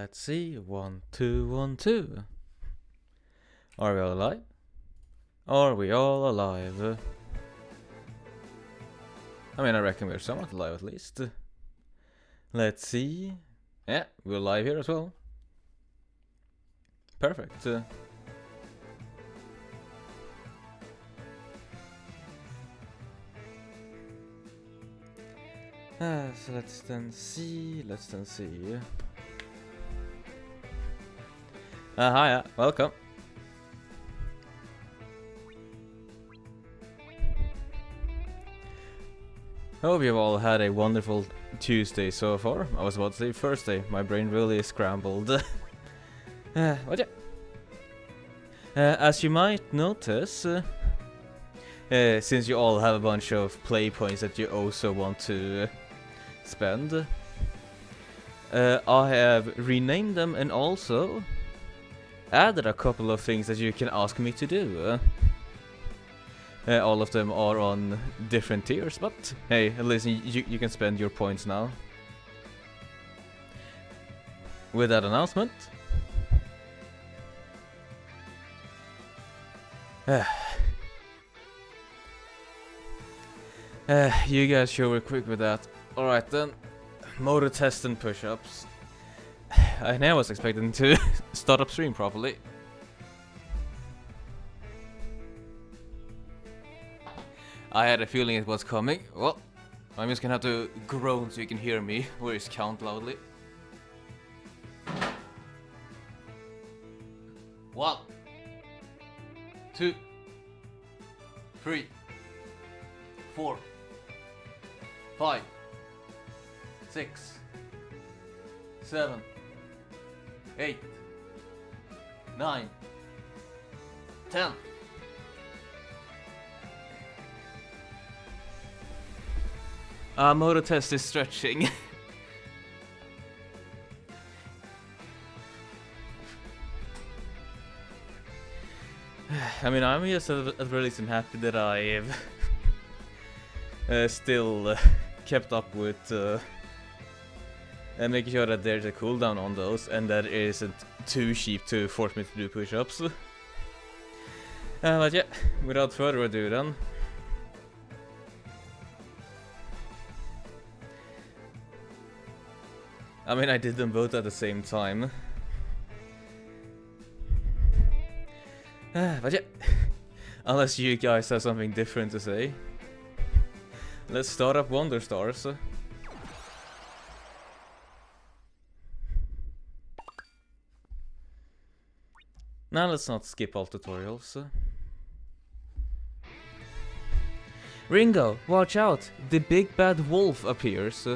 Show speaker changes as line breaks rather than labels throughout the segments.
Let's see. 1, 2, 1, 2. Are we all alive? Are we all alive? I mean, I reckon we're somewhat alive at least. Let's see. Yeah, we're live here as well. Perfect. So let's then see. Hiya, welcome. Hope you've all had a wonderful Tuesday so far. I was about to say Thursday. My brain really is scrambled. What? As you might notice, since you all have a bunch of play points that you also want to spend, I have renamed them and also added a couple of things that you can ask me to do. All of them are on different tiers, but hey, at least you can spend your points now. With that announcement, you guys sure were quick with that. Alright then, motor test and push-ups. I now was expecting to start up stream properly. I had a feeling it was coming. Well, I'm just gonna have to groan so you can hear me. Where is count loudly? 1, 2, 3, 4, 5, 6, 7, 8, 9, 10. Motor test is stretching. I mean, I'm just at least happy that I've still kept up with making sure that there's a cooldown on those and that it isn't too cheap to force me to do push-ups. But yeah, without further ado then. I mean, I did them both at the same time. But yeah, unless you guys have something different to say, let's start up Wonder Stars. Now let's not skip all tutorials. Ringo, watch out! The big bad wolf appears.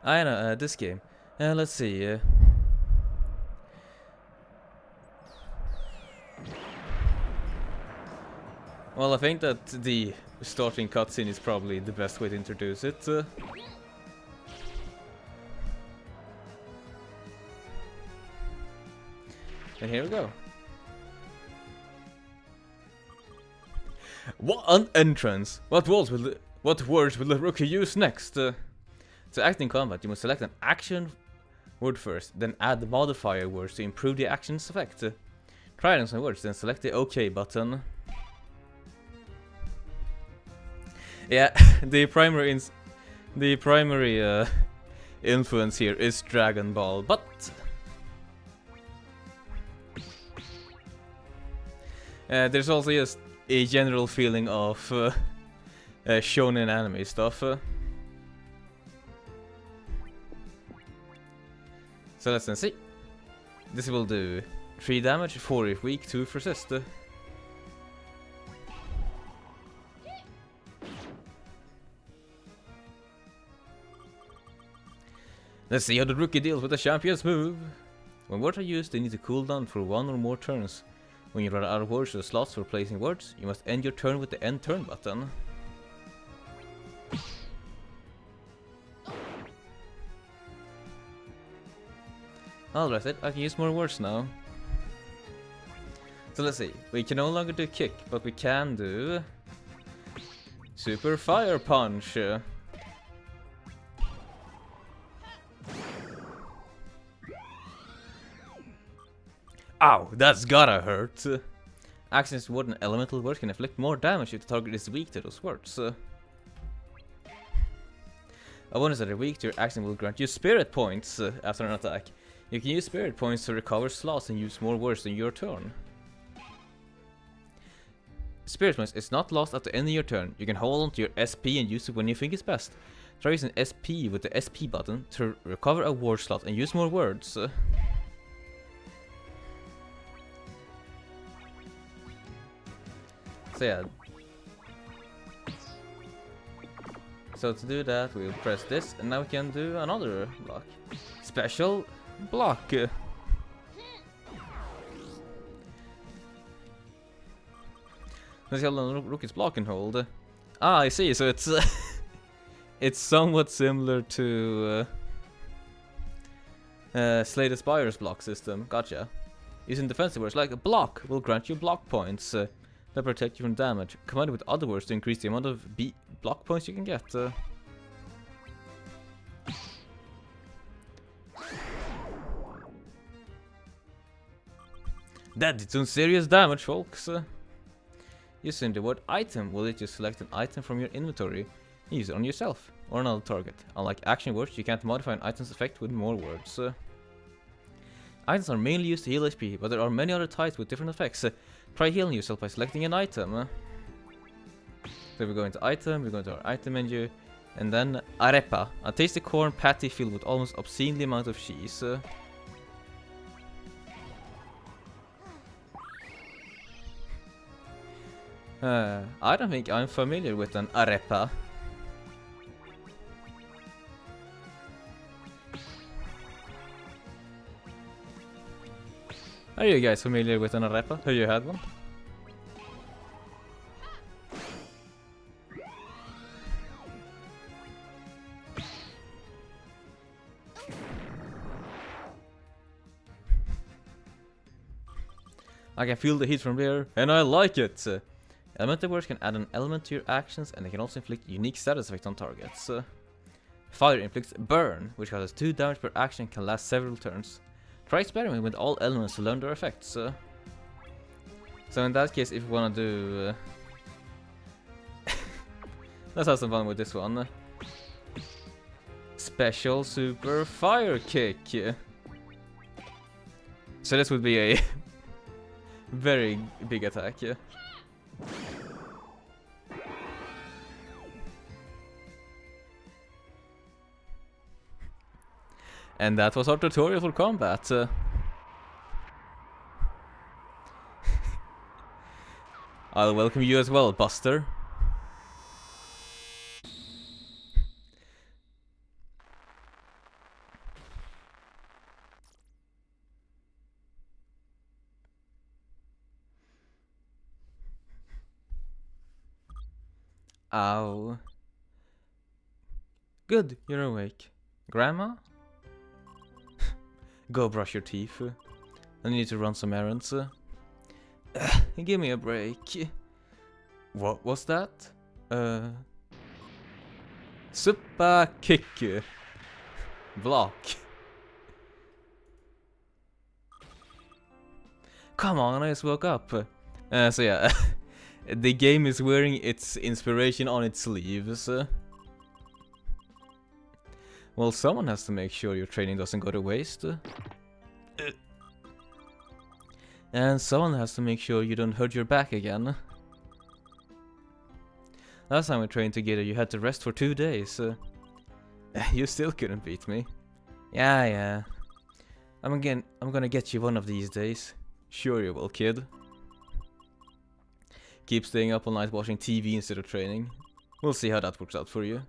I know, this game. Let's see. Well, I think that the starting cutscene is probably the best way to introduce it. And here we go. What an entrance! What words will the rookie use next? To act in combat, you must select an action word first, then add the modifier words to improve the action's effect. Try on some words, then select the OK button. Yeah, the primary influence here is Dragon Ball, but there's also just a general feeling of shonen anime stuff. So let's then see. This will do 3 damage, 4 if weak, 2 if resist. Let's see how the rookie deals with the champion's move. When words are used, they need to cool down for 1 or more turns. When you run out of words or slots for placing words, you must end your turn with the end turn button. Alright, I can use more words now. So let's see. We can no longer do kick, but we can do super fire punch. Ow, that's gotta hurt. Actions toward an elemental word can inflict more damage if the target is weak to those words. A bonus that are weak to your action will grant you spirit points after an attack. You can use spirit points to recover slots and use more words in your turn. Spirit points is not lost at the end of your turn. You can hold on to your SP and use it when you think it's best. Try using SP with the SP button to recover a word slot and use more words. So yeah. So to do that, we'll press this, and now we can do another block. Special block. Let's see how long Rookie's block can hold. Ah, I see. So it's it's somewhat similar to Slay the Spire's block system. Gotcha. Using defensive words like block will grant you block points that protect you from damage. Combined with other words to increase the amount of block points you can get. That did some serious damage, folks. Using the word item will let you select an item from your inventory and use it on yourself or another target. Unlike action words, you can't modify an item's effect with more words. Items are mainly used to heal HP, but there are many other types with different effects. Try healing yourself by selecting an item. So we go into item, we go into our item menu, and then arepa, a tasty corn patty filled with almost obscenely amount of cheese. I don't think I'm familiar with an arepa. Are you guys familiar with an arepa? Have you had one? I can feel the heat from there, and I like it! Elemental words can add an element to your actions, and they can also inflict unique status effects on targets. Fire inflicts burn, which causes 2 damage per action and can last several turns. Try experimenting with all elements to learn their effects. So in that case, if you wanna do... let's have some fun with this one. Special super fire kick. So this would be a very big attack. And that was our tutorial for combat. I'll welcome you as well, Buster. Ow. Good, you're awake. Grandma? Go brush your teeth. I need to run some errands. Give me a break. What was that? Super kick. Block. Come on, I just woke up. So yeah, the game is wearing its inspiration on its sleeves. Well, someone has to make sure your training doesn't go to waste. And someone has to make sure you don't hurt your back again. Last time we trained together, you had to rest for 2 days. You still couldn't beat me. Yeah. I'm gonna get you one of these days. Sure you will, kid. Keep staying up all night watching TV instead of training. We'll see how that works out for you.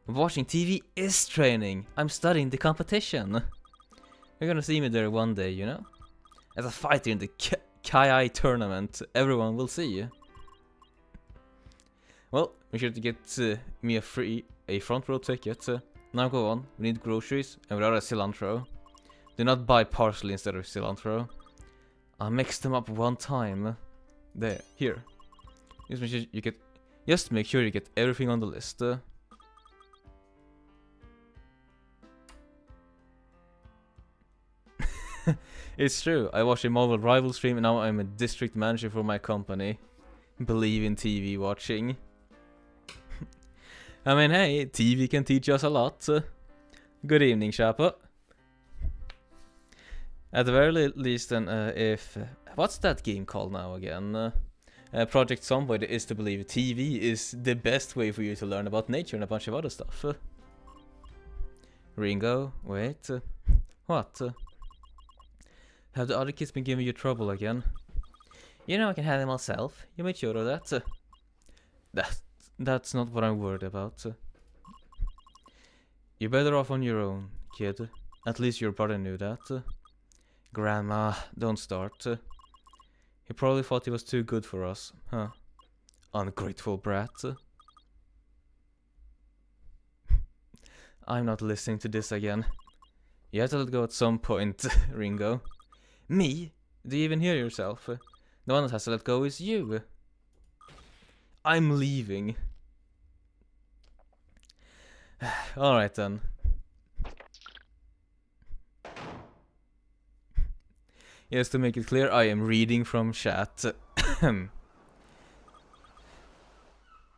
Watching TV is training. I'm studying the competition. You're gonna see me there one day, you know? As a fighter in the Kai tournament, everyone will see you. Well, make sure to get me a front row ticket. Now go on, we need groceries and without a cilantro. Do not buy parsley instead of cilantro. I mixed them up one time. There, here. Just make sure you get. Just make sure you get everything on the list. It's true. I watched a Marvel Rival stream and now I'm a district manager for my company. Believe in TV watching. I mean, hey, TV can teach us a lot. Good evening, Chapa. At the very least, then, if... what's that game called now again? Project Somebody is to believe TV is the best way for you to learn about nature and a bunch of other stuff. Ringo, wait. What? Have the other kids been giving you trouble again? You know I can handle myself. You made sure of that. That's not what I'm worried about. You're better off on your own, kid. At least your brother knew that. Grandma, don't start. He probably thought he was too good for us, huh? Ungrateful brat. I'm not listening to this again. You have to let go at some point, Ringo. Me? Do you even hear yourself? The one that has to let go is you. I'm leaving. Alright then. Yes, to make it clear, I am reading from chat.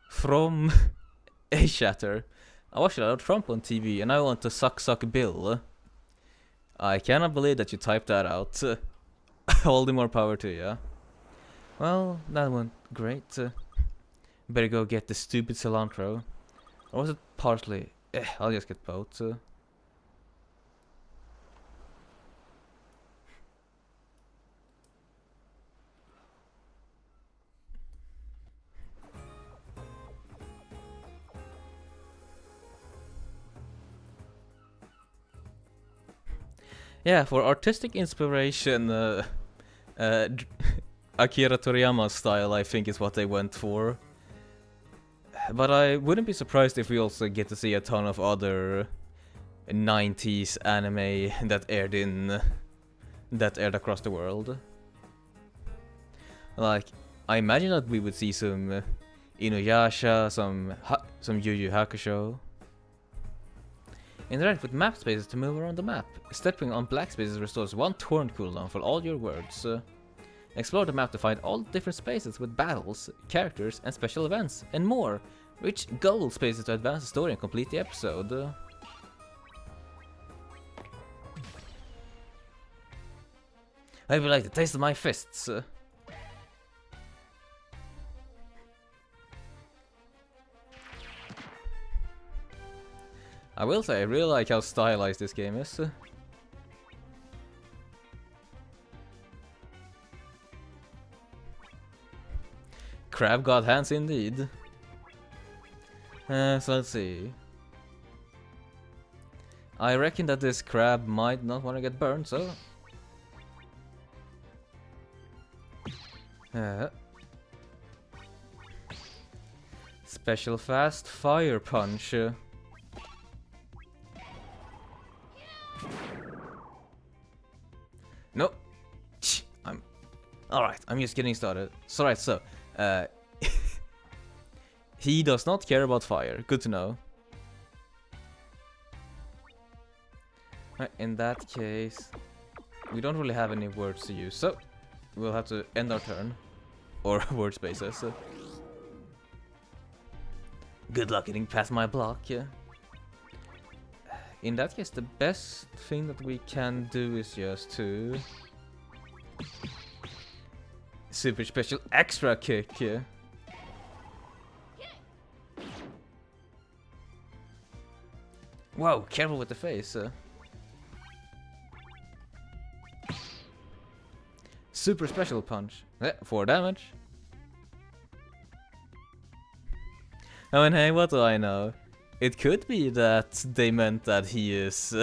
From a chatter. I watched a lot of Trump on TV and I want to suck Bill. I cannot believe that you typed that out. All the more power to you. Well, that went great. Better go get the stupid cilantro. Or was it parsley? I'll just get both. Yeah, for artistic inspiration, Akira Toriyama style, I think, is what they went for. But I wouldn't be surprised if we also get to see a ton of other 90s anime that aired across the world. Like, I imagine that we would see some Inuyasha, some Yu Yu Hakusho. Interact with map spaces to move around the map. Stepping on black spaces restores 1 turn cooldown for all your words. Explore the map to find all different spaces with battles, characters, and special events, and more. Reach goal spaces to advance the story and complete the episode. I would like the taste of my fists. I will say, I really like how stylized this game is. Crab god hands indeed. So let's see. I reckon that this crab might not want to get burned, so... Special fast fire punch. No. I'm... Alright, I'm just getting started. Alright, so... he does not care about fire. Good to know. In that case... we don't really have any words to use, so... we'll have to end our turn. Or word spaces. Good luck getting past my block. In that case, the best thing that we can do is just to... super special extra kick. Whoa, careful with the face. Super special punch. 4 damage. I mean, hey, what do I know? It could be that they meant that he is...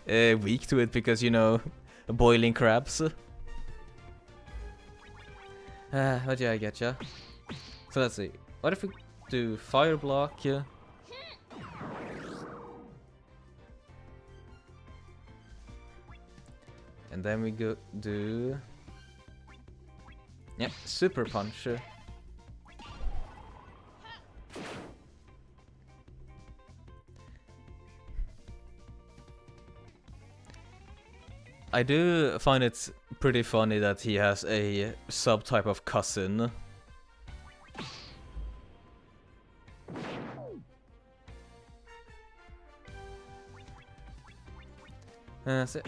weak to it because, you know, boiling crabs. But yeah, I getcha. So let's see. What if we do fire block? And then we go do... Yep, super punch. I do find it pretty funny that he has a subtype of cousin. That's it.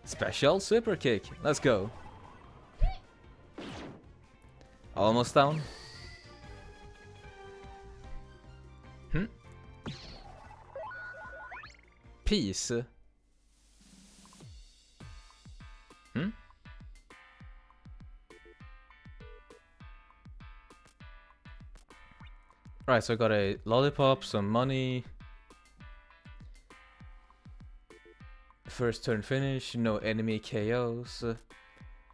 Special super kick. Let's go. Almost down. Peace. Right, so I got a lollipop, some money. First turn finish, no enemy KOs.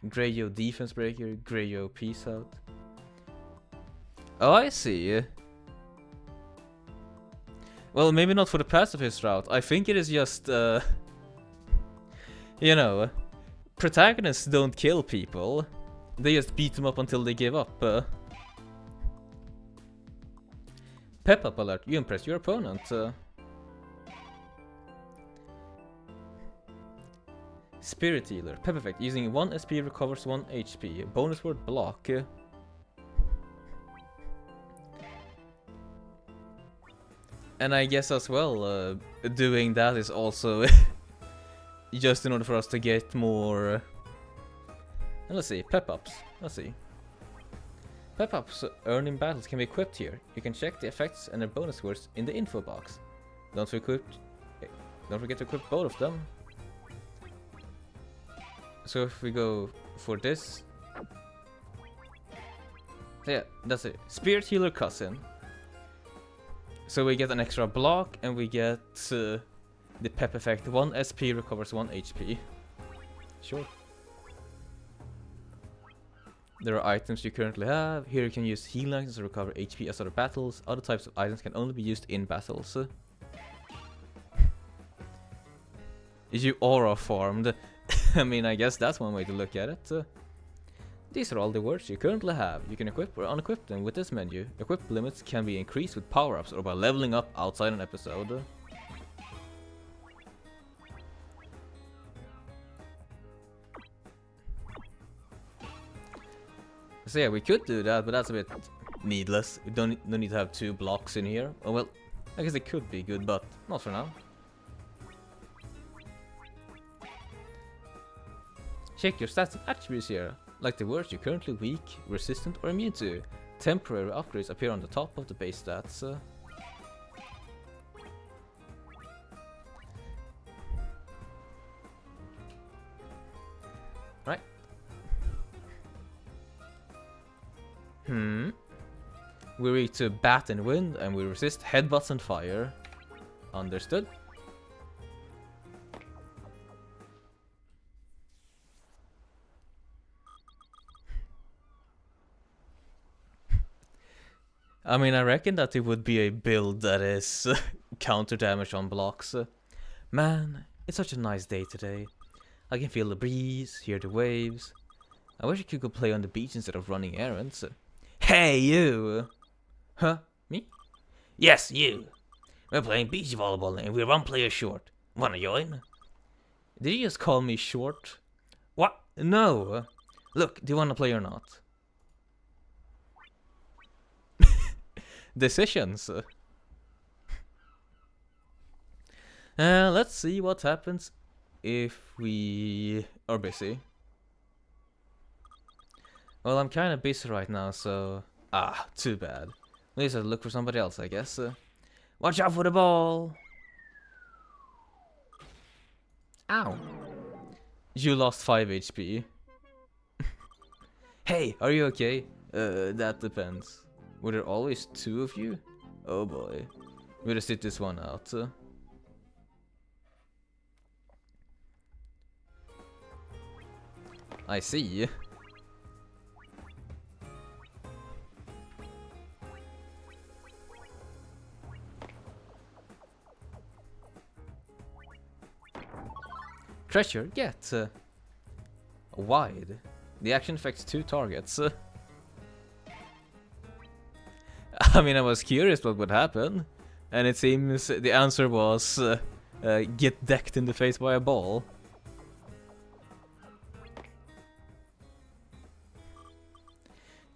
Greyo defense breaker, Greyo peace out. Oh, I see. Well, maybe not for the pacifist route. I think it is just, you know, protagonists don't kill people. They just beat them up until they give up. Pep up alert, you impress your opponent. Spirit healer, pep effect, using 1 SP recovers 1 HP. Bonus word block. And I guess as well, doing that is also just in order for us to get more... let's see, pep ups. Let's see. Pep ups earned in battles can be equipped here. You can check the effects and their bonus words in the info box. Don't forget to equip both of them. So if we go for this... So yeah, that's it. Spirit healer cousin. So we get an extra block and we get the pep effect. 1 SP recovers 1 HP. Sure. There are items you currently have. Here you can use healing items to recover HP as other battles. Other types of items can only be used in battles. You aura farmed. I mean, I guess that's one way to look at it. These are all the words you currently have. You can equip or unequip them with this menu. Equip limits can be increased with power-ups or by leveling up outside an episode. So yeah, we could do that, but that's a bit needless. We don't need to have 2 blocks in here. Oh well, I guess it could be good, but not for now. Check your stats and attributes here, like the words you're currently weak, resistant or immune to. Temporary upgrades appear on the top of the base stats. Right. We're weak to bat and wind, and we resist headbutts and fire. Understood. I mean, I reckon that it would be a build that is counter damage on blocks. Man, it's such a nice day today. I can feel the breeze, hear the waves. I wish I could go play on the beach instead of running errands. Hey, you! Huh? Me? Yes, you! We're playing beach volleyball and we're 1 player short. Wanna join? Did you just call me short? What? No! Look, do you wanna play or not? Decisions. Let's see what happens if we are busy. Well, I'm kind of busy right now, so... too bad. At least I'll look for somebody else, I guess. Watch out for the ball! Ow! You lost 5 HP. Hey, are you okay? That depends. Were there always 2 of you? Oh boy. We'll sit this one out. I see. Treasure, get. Wide. The action affects 2 targets. I mean, I was curious what would happen. And it seems the answer was get decked in the face by a ball.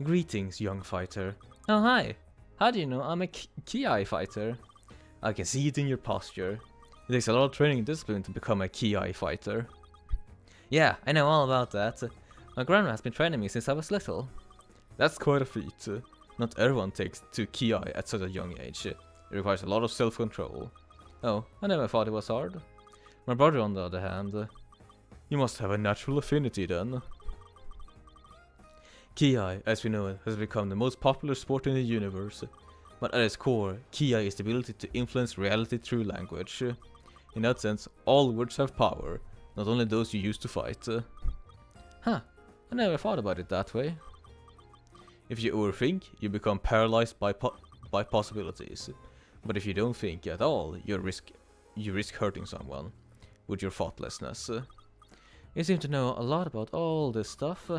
Greetings, young fighter. Oh, hi. How do you know I'm a Ki fighter? I can see it in your posture. It takes a lot of training and discipline to become a Ki fighter. Yeah, I know all about that. My grandma has been training me since I was little. That's quite a feat. Not everyone takes to Ki at such a young age. It requires a lot of self-control. Oh, I never thought it was hard. My brother, on the other hand, you must have a natural affinity then. Ki, as we know it, has become the most popular sport in the universe. But at its core, Ki is the ability to influence reality through language. In that sense, all words have power, not only those you use to fight. Huh, I never thought about it that way. If you overthink, you become paralyzed by possibilities. But if you don't think at all, you risk hurting someone with your thoughtlessness. You seem to know a lot about all this stuff.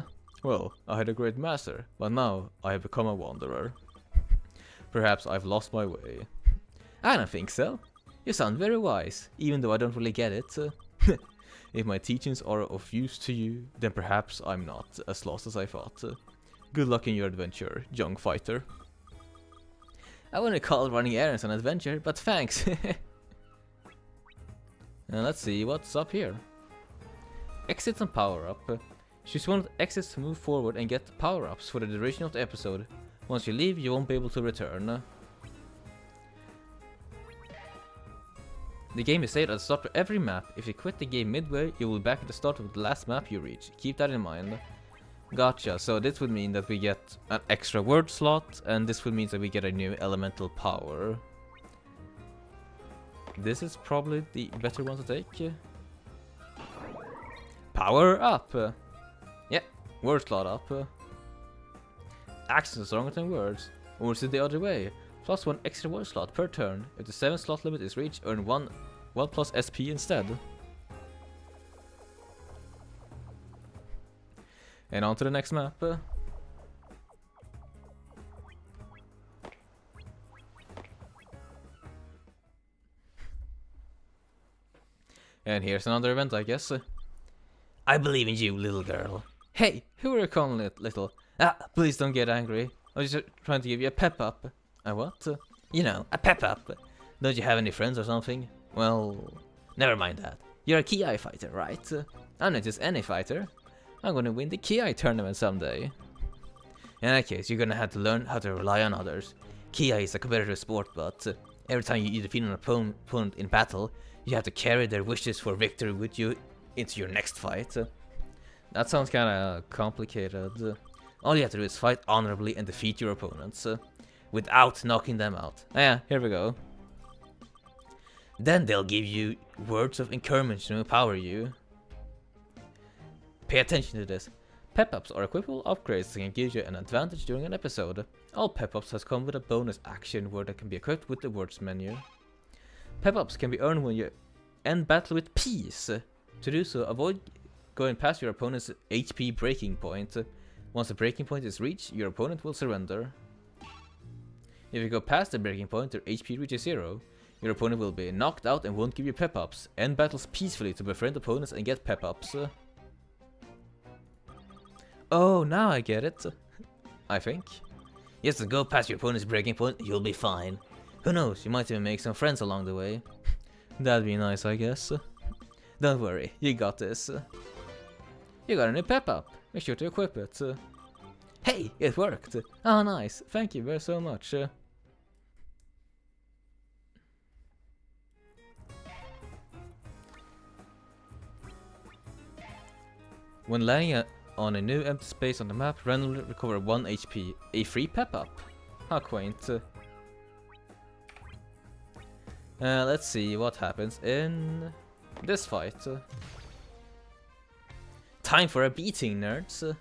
Well, I had a great master, but now I have become a wanderer. Perhaps I've lost my way. I don't think so. You sound very wise, even though I don't really get it. If my teachings are of use to you, then perhaps I'm not as lost as I thought. Good luck in your adventure, young fighter. I wouldn't call running errands an adventure, but thanks. And let's see what's up here. Exits and power up. Choose one of the exits to move forward and get power-ups for the duration of the episode. Once you leave, you won't be able to return. The game is saved at the start of every map. If you quit the game midway, you will be back at the start of the last map you reach. Keep that in mind. Gotcha, so this would mean that we get an extra word slot, and this would mean that we get a new elemental power. This is probably the better one to take. Power up! Yeah, word slot up. Actions are stronger than words. Or is it the other way? Plus 1 extra word slot per turn. If the 7 slot limit is reached, earn 1 plus SP instead. And on to the next map. And here's another event, I guess. I believe in you, little girl. Hey, who are you calling it, little? Ah, please don't get angry. I was just trying to give you a pep up. A what? You know, a pep up. Don't you have any friends or something? Well, never mind that. You're a Ki fighter, right? I'm not just any fighter. I'm gonna win the Ki tournament someday. In that case, you're gonna have to learn how to rely on others. Ki is a competitive sport, but every time you defeat an opponent in battle, you have to carry their wishes for victory with you into your next fight. That sounds kinda complicated. All you have to do is fight honorably and defeat your opponents, without knocking them out. Ah, yeah, here we go. Then they'll give you words of encouragement to empower you. Pay attention to this. Pep-ups are equipable upgrades that can give you an advantage during an episode. All pep-ups has come with a bonus action word that can be equipped with the words menu. Pep-ups can be earned when you end battle with peace. To do so, avoid going past your opponent's HP breaking point. Once the breaking point is reached, your opponent will surrender. If you go past the breaking point, their HP reaches 0. Your opponent will be knocked out and won't give you pep-ups. End battles peacefully to befriend opponents and get pep-ups. Oh, now I get it. I think. Yes, to go past your opponent's breaking point, you'll be fine. Who knows, you might even make some friends along the way. That'd be nice, I guess. Don't worry, you got this. You got a new pep-up. Make sure to equip it. Hey, it worked. Oh, nice. Thank you very so much. When landing on a new empty space on the map, randomly recover 1 HP. A free pep-up. How quaint. Let's see what happens in this fight. Time for a beating, nerds.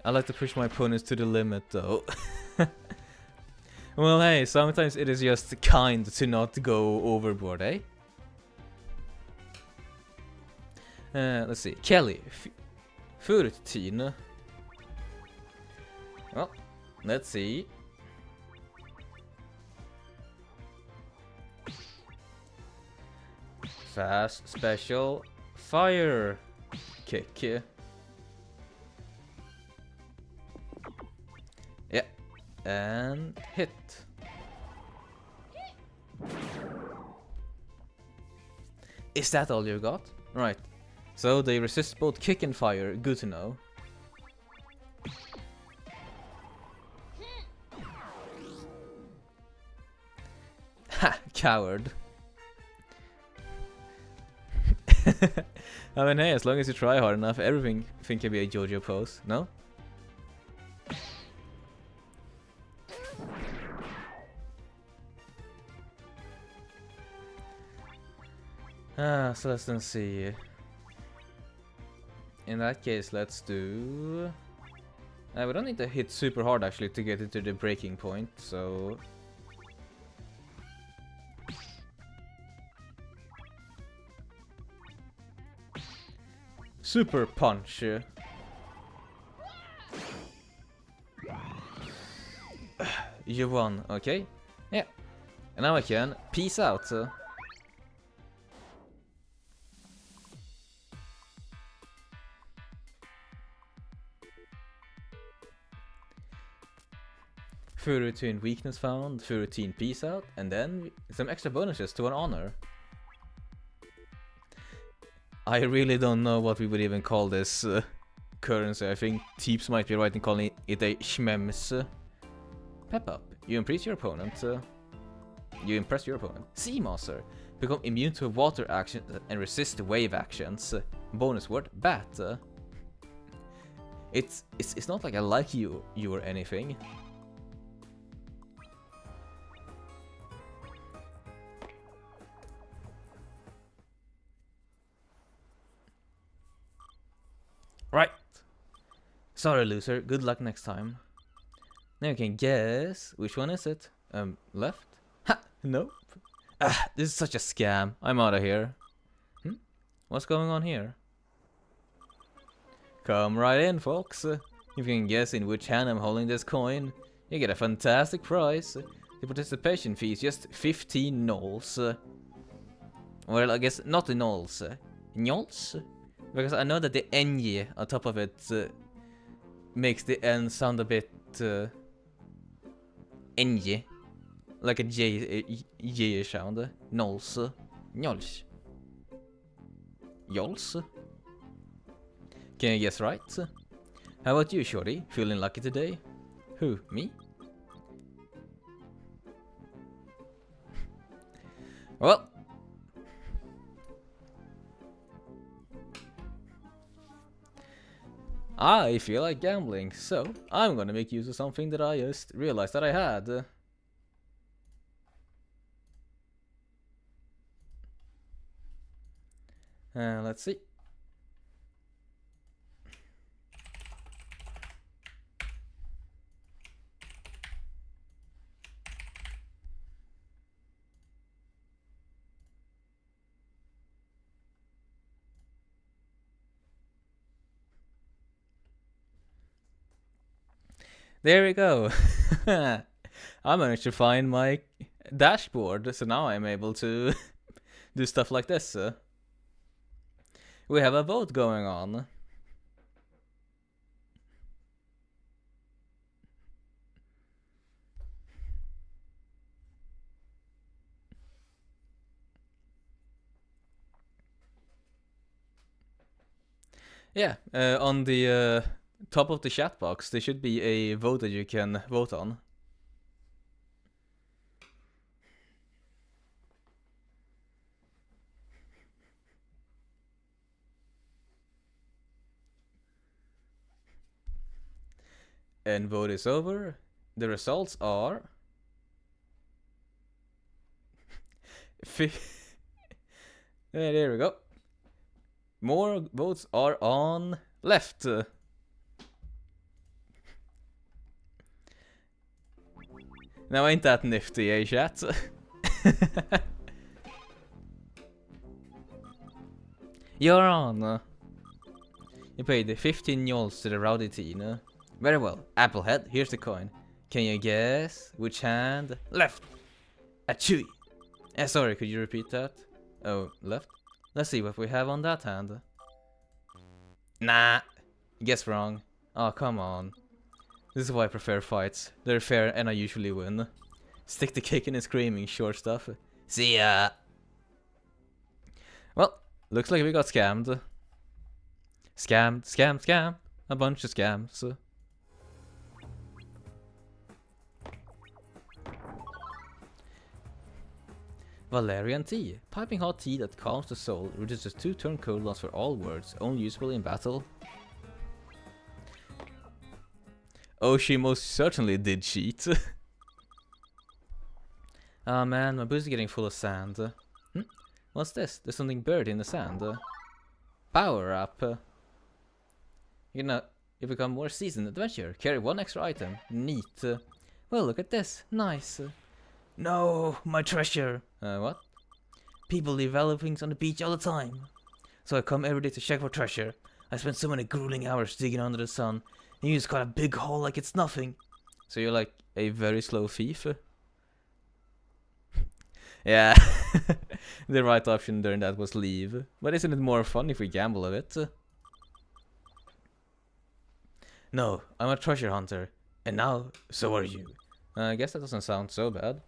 I like to push my opponents to the limit, though. Well, hey, sometimes it is just kind to not go overboard, eh? Let's see. Kelly. Food routine. Well, let's see. Fast special fire kick. Yeah. And hit. Is that all you got? Right. So they resist both kick and fire. Good to know. Ha! Coward. I mean, hey, as long as you try hard enough, everything can be a JoJo pose, no? So let's then see. In that case, let's do... we don't need to hit super hard actually to get it to the breaking point, so... Super punch. You won, okay? Yeah. And now I can peace out. Full routine weakness found, full routine peace out, and then some extra bonuses to an honor. I really don't know what we would even call this currency. I think Teeps might be right in calling it a Shmems. Pep up. You impress your opponent. Sea Monster. Become immune to water actions and resist wave actions. Bonus word, bat. It's not like I like you or anything. Right. Sorry, loser. Good luck next time. Now you can guess which one is it. Left? Ha! Nope. Ah, this is such a scam. I'm out of here. What's going on here? Come right in, folks. If you can guess in which hand I'm holding this coin, you get a fantastic prize. The participation fee is just 15 nols. Well, I guess not the nols. Nols? Because I know that the NG on top of it makes the N sound a bit NG. Like a J sound. Nols. Njols. Jols? Can you guess right? How about you, shorty? Feeling lucky today? Who? Me? Well. I feel like gambling, so I'm gonna make use of something that I just realized that I had. Let's see. There we go. I managed to find my dashboard, so now I'm able to do stuff like this. We have a vote going on. Yeah, on the top of the chat box, there should be a vote that you can vote on. And vote is over. The results are... there we go. More votes are on left. Now ain't that nifty, eh, chat? You're on. You paid 15 yols to the rowdy teen. Very well. Applehead, here's the coin. Can you guess which hand? Left. Achoo. Sorry, could you repeat that? Oh, left? Let's see what we have on that hand. Nah. Guess wrong. Oh, come on. This is why I prefer fights. They're fair and I usually win. Stick the kicking and screaming, short stuff. See ya! Well, looks like we got scammed. Scammed, scam, scam. A bunch of scams. Valerian tea. Piping hot tea that calms the soul, reduces 2-turn cooldowns for all words, only usable in battle. Oh, she most certainly did cheat. Ah man, my boots is getting full of sand. What's this? There's something buried in the sand. Power up. You become more seasoned adventurer. Carry 1 extra item. Neat. Well, look at this. Nice. No, my treasure. What? People leave valuable things on the beach all the time. So I come every day to check for treasure. I spend so many grueling hours digging under the sun. And you just got a big hole like it's nothing. So you're like a very slow thief? Yeah. The right option during that was leave. But isn't it more fun if we gamble a bit? No, I'm a treasure hunter. And now, so are you. I guess that doesn't sound so bad.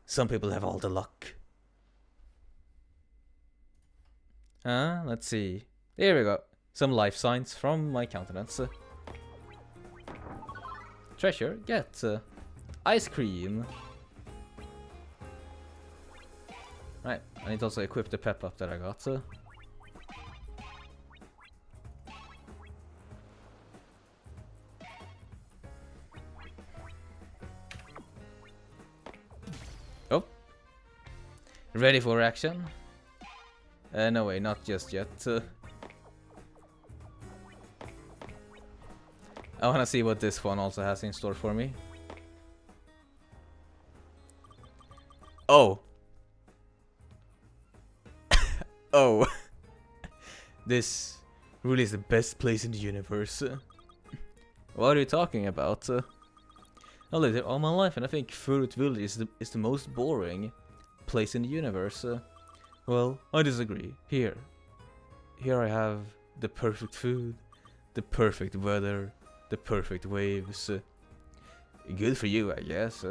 Some people have all the luck. Let's see. Here we go. Some life signs from my countenance. Treasure, get. Ice cream. Right, I need to also equip the pep up that I got. Oh. Ready for action? No way, not just yet. I wanna see what this one also has in store for me. Oh. Oh. This really is the best place in the universe. What are you talking about? I lived here all my life and I think Furut Village is the most boring place in the universe. Well, I disagree. Here I have the perfect food, the perfect weather, the perfect waves. Good for you, I guess.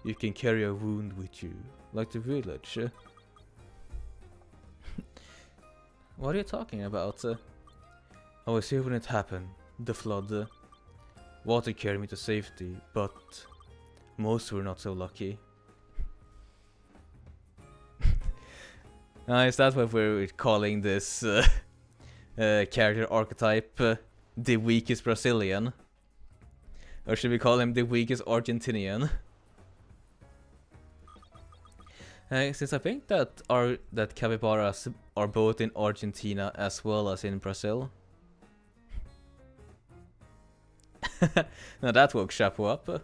You can carry a wound with you, like the village. What are you talking about? I was here when it happened, the flood. Water carried me to safety, but most were not so lucky. Is that what we're calling this character archetype? The weakest Brazilian? Or should we call him the weakest Argentinian? Since I think that capybaras are both in Argentina as well as in Brazil. Now that woke Chapo up.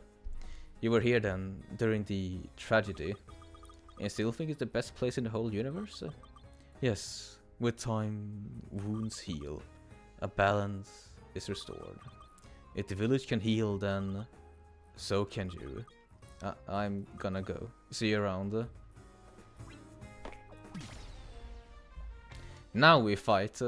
You were here then, during the tragedy. And you still think it's the best place in the whole universe? Yes, with time, wounds heal. A balance is restored. If the village can heal, then so can you. I'm gonna go. See you around. Now we fight.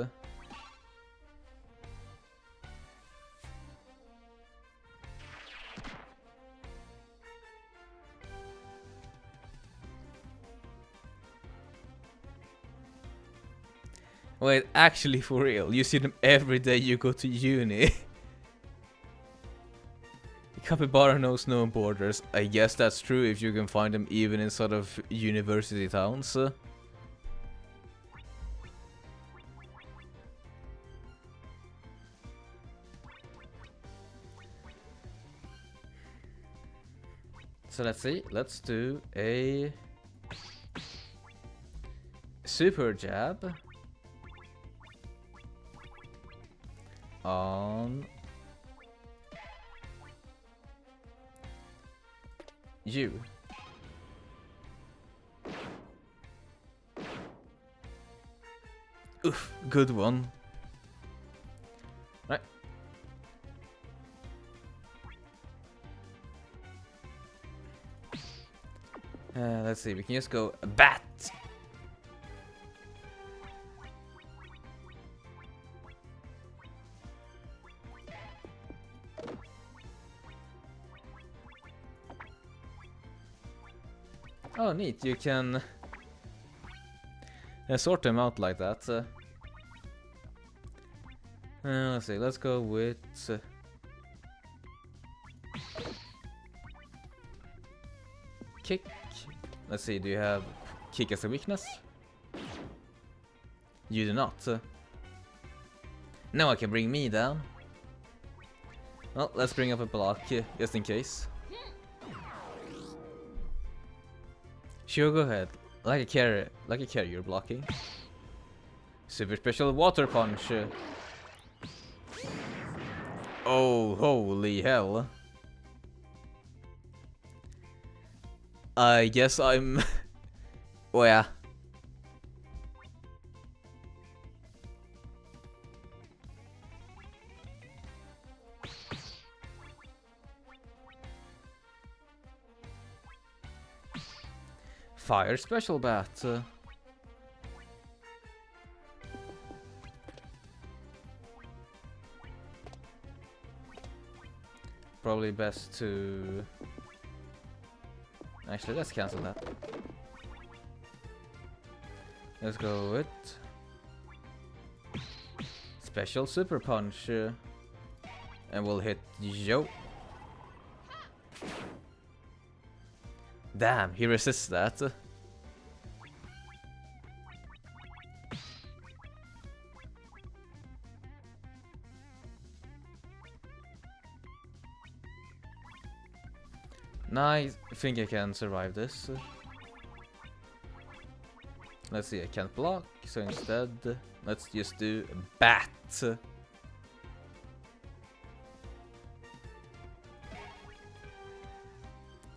Wait, actually for real, you see them every day you go to uni. Capybara knows no borders. I guess that's true if you can find them even in sort of university towns. So let's see, let's do a super jab on you. Oof, good one. Right. Let's see, we can just go bat. Oh, neat, you can sort them out like that. Let's see, let's go with... kick. Let's see, do you have kick as a weakness? You do not. Now I can bring me down. Well, let's bring up a block, just in case. Sure, go ahead. Like a carrier you're blocking. Super special water punch. Oh, holy hell. I guess I'm... oh yeah. Fire special bat. Probably best to... actually, let's cancel that. Let's go with... special super punch. And we'll hit Yo. Damn, he resists that. Nice. I think I can survive this. Let's see, I can't block, so instead, let's just do bat.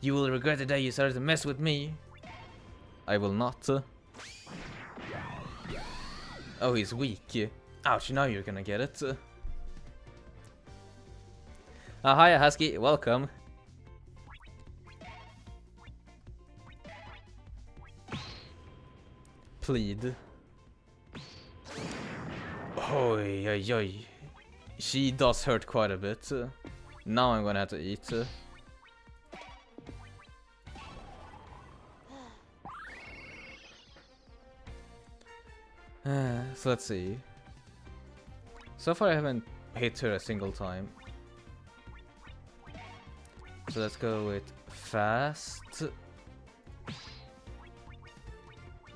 You will regret the day you started to mess with me. I will not. Oh, he's weak. Ouch, now you're gonna get it. Hi, Husky, welcome. Plead. Oi, oi, oi. She does hurt quite a bit. Now I'm gonna have to eat. So let's see. So far I haven't hit her a single time. So let's go with fast.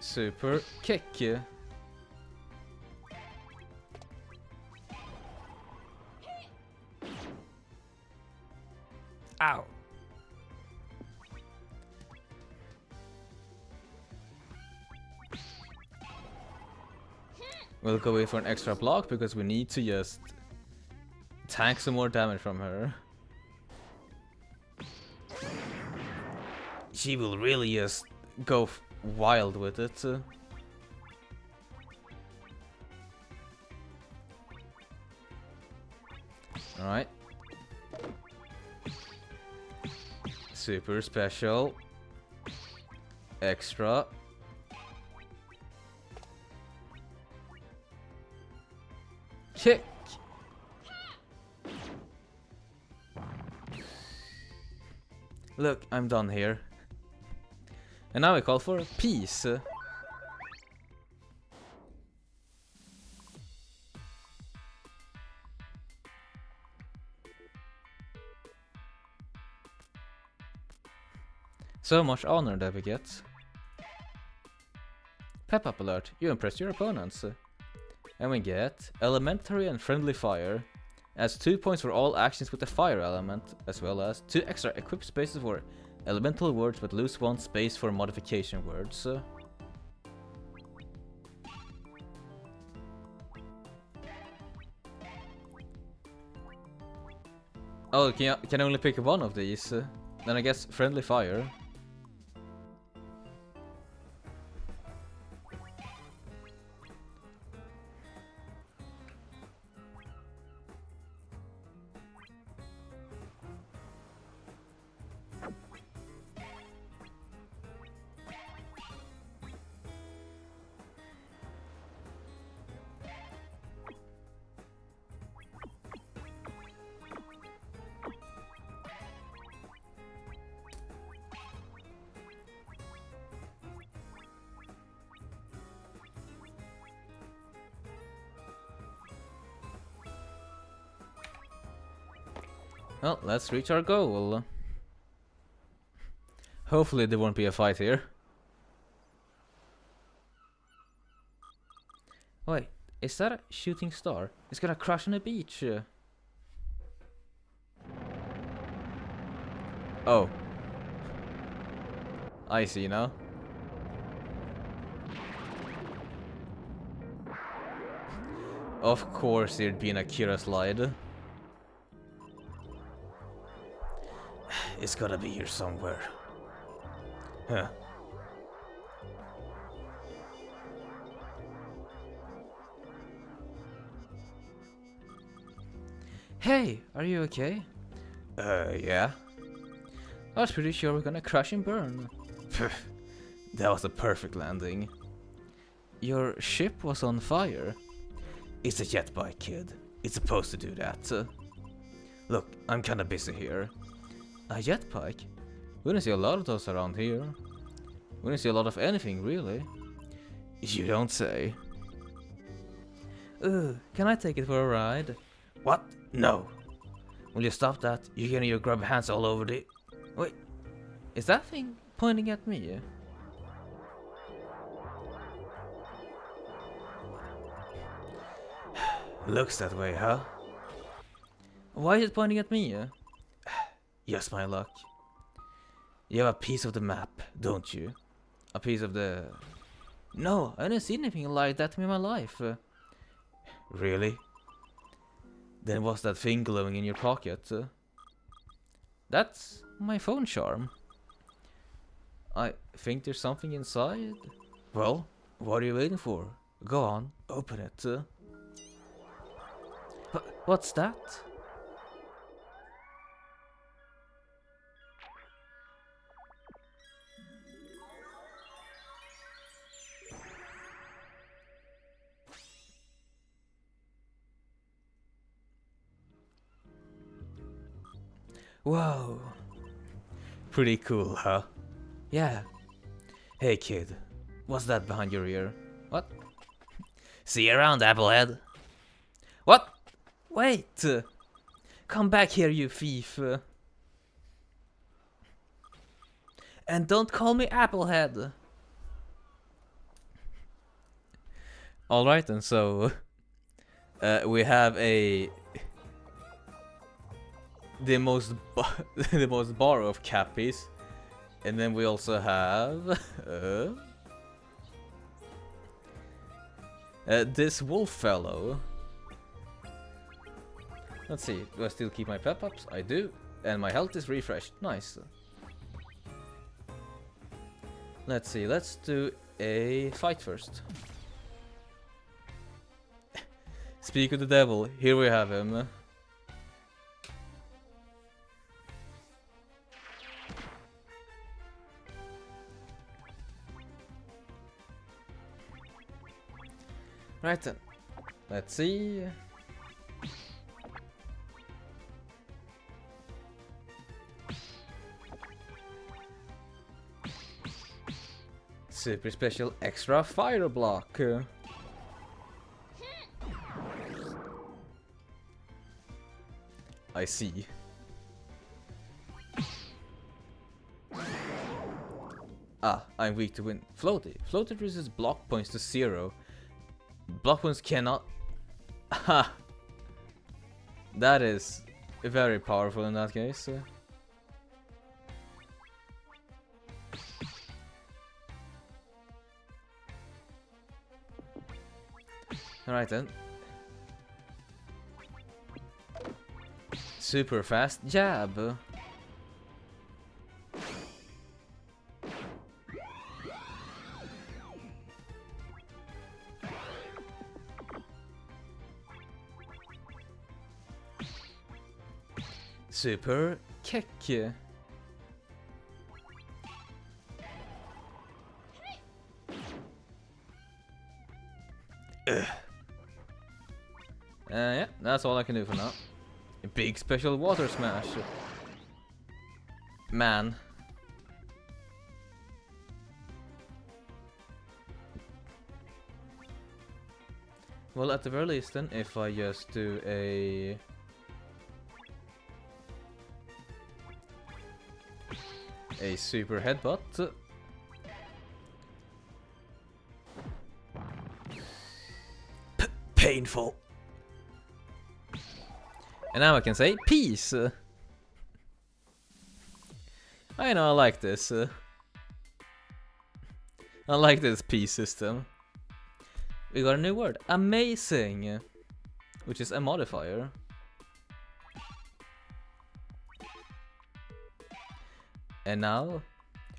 Super kick. Ow. We'll go away for an extra block because we need to just tank some more damage from her. She will really just go wild with it. Alright. Super special. Extra. Kick. Look, I'm done here. And now we call for peace. So much honor that we get. Pep up alert, you impress your opponents. And we get elementary and friendly fire. Adds 2 points for all actions with the fire element, as well as 2 extra equip spaces for elemental words but lose 1 space for modification words. Oh, can only pick one of these. Then I guess friendly fire. Well, let's reach our goal. Hopefully there won't be a fight here. Wait, is that a shooting star? It's gonna crash on the beach. Oh. I see now. Of course there'd be an Akira slide. It's gotta be here somewhere. Huh. Hey, are you okay? Yeah. I was pretty sure we're gonna crash and burn. That was a perfect landing. Your ship was on fire. It's a jet bike, kid. It's supposed to do that. Look, I'm kinda busy here. A jet bike? We don't see a lot of those around here. We don't see a lot of anything, really. You don't say. Can I take it for a ride? What? No. Will you stop that? You're getting your grub hands all over the... Wait, is that thing pointing at me? Looks that way, huh? Why is it pointing at me? Just my luck. You have a piece of the map, don't you? A piece of the... No, I didn't see anything like that in my life. Really? Then what's that thing glowing in your pocket? That's my phone charm. I think there's something inside. Well, what are you waiting for? Go on, open it. What's that? Whoa. Pretty cool, huh? Yeah. Hey kid, what's that behind your ear? What? See you around, Applehead. What? Wait! Come back here, you thief. And don't call me Applehead. Alright then, so... we have a... the most bar of cappies. And then we also have... this wolf fellow. Let's see, do I still keep my pep ups? I do. And my health is refreshed. Nice. Let's see, let's do a fight first. Speak of the devil, here we have him. Right then, let's see. Super special extra fire block. I see. Ah, I'm weak to wind. Floaty. Floaty reduces block points to 0. Block points cannot... Ha! That is very powerful in that case. Alright then. Super fast jab. Super kick. Yeah, that's all I can do for now. A big special water smash. Man. Well, at the very least then, if I just do a... super headbutt. Painful. And now I can say peace. I know, I like this. I like this peace system. We got a new word, amazing, which is a modifier. And now,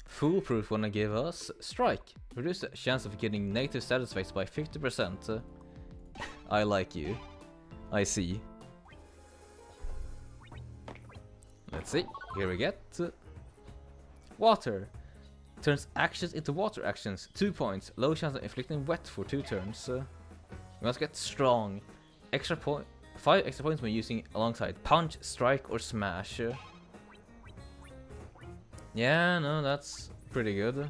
foolproof wanna give us strike. Reduce the chance of getting negative status effects by 50%. I like you. I see. Let's see. Here we get water. Turns actions into water actions. 2 points. Low chance of inflicting wet for 2 turns. We must get strong. 5 extra points when using alongside punch, strike, or smash. Yeah, no, that's pretty good.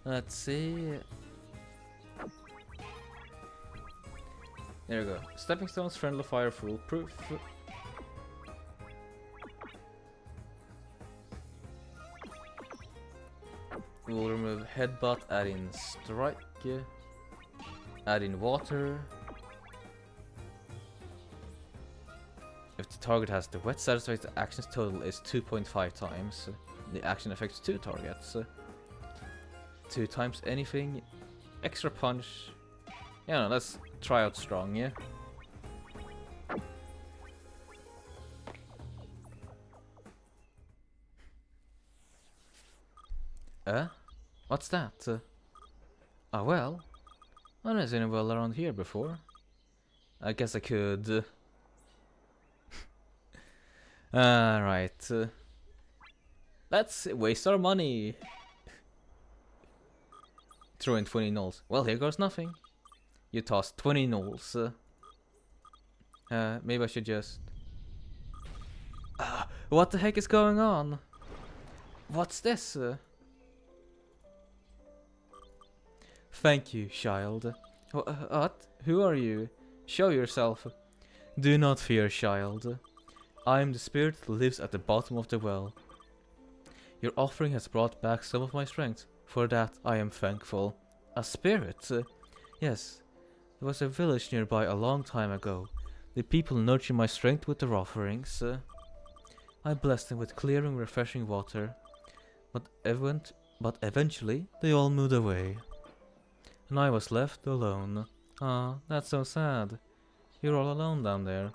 Let's see. There we go. Stepping stones, friendly fire, foolproof. We'll remove headbutt, add in strike, add in water. If the target has the wet status effect, the action's total is 2.5 times. The action affects 2 targets. 2 times anything. Extra punch. Yeah, no, let's try out strong, yeah. What's that? Oh well. I haven't seen it well around here before. I guess I could. Right. Let's waste our money. Throw in 20 nulls. Well, here goes nothing. You tossed 20 nulls. Maybe I should just... what the heck is going on? What's this? Thank you, child. What? Who are you? Show yourself. Do not fear, child. I am the spirit that lives at the bottom of the well. Your offering has brought back some of my strength. For that I am thankful. A spirit? Yes. There was a village nearby a long time ago. The people nurture my strength with their offerings. I blessed them with clear and refreshing water. But eventually they all moved away. And I was left alone. Ah, that's so sad. You're all alone down there.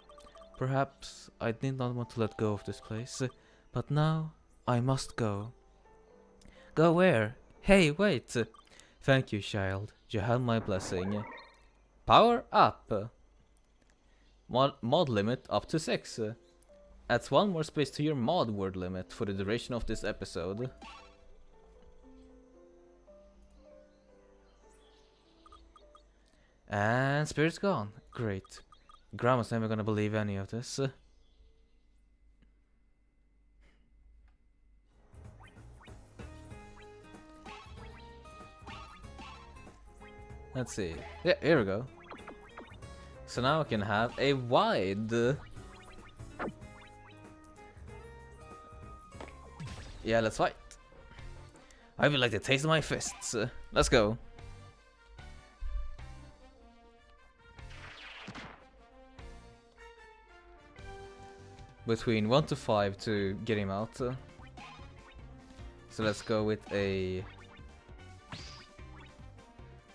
Perhaps I did not want to let go of this place. But now I must go. Go where? Hey, wait! Thank you, child. You have my blessing. Power up! Mod limit up to 6. Adds 1 more space to your mod word limit for the duration of this episode. And spirit's gone. Great. Grandma's never gonna believe any of this. Let's see. Yeah, here we go. So now I can have a wide. Yeah, let's fight. I would like the taste of my fists. Let's go. Between 1 to 5 to get him out. So let's go with a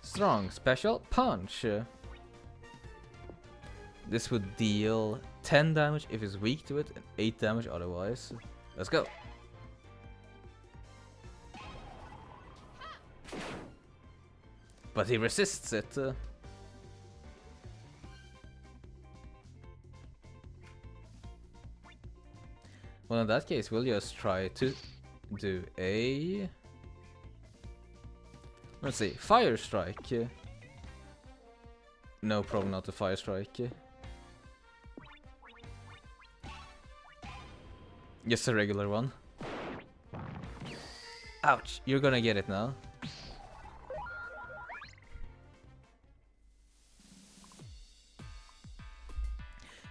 strong special punch. This would deal 10 damage if he's weak to it, and 8 damage otherwise. Let's go. But he resists it. Well, in that case, we'll just try to do a... Let's see, Fire Strike. No problem not to Fire Strike. Just a regular one. Ouch, you're gonna get it now.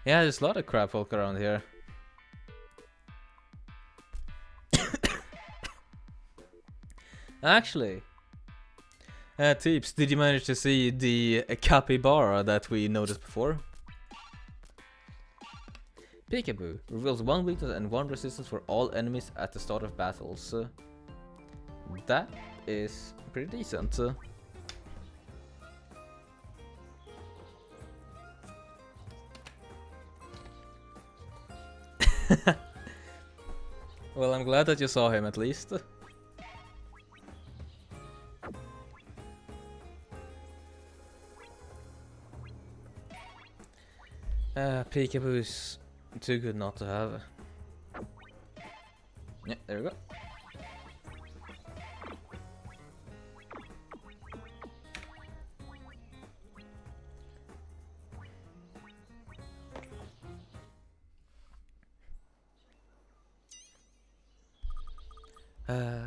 Yeah, there's a lot of crab folk around here. Actually, Teeps, did you manage to see the capybara that we noticed before? Peekaboo reveals 1 weakness and 1 resistance for all enemies at the start of battles. That is pretty decent. Well, I'm glad that you saw him at least. Peekaboo is too good not to have. Yeah, there we go.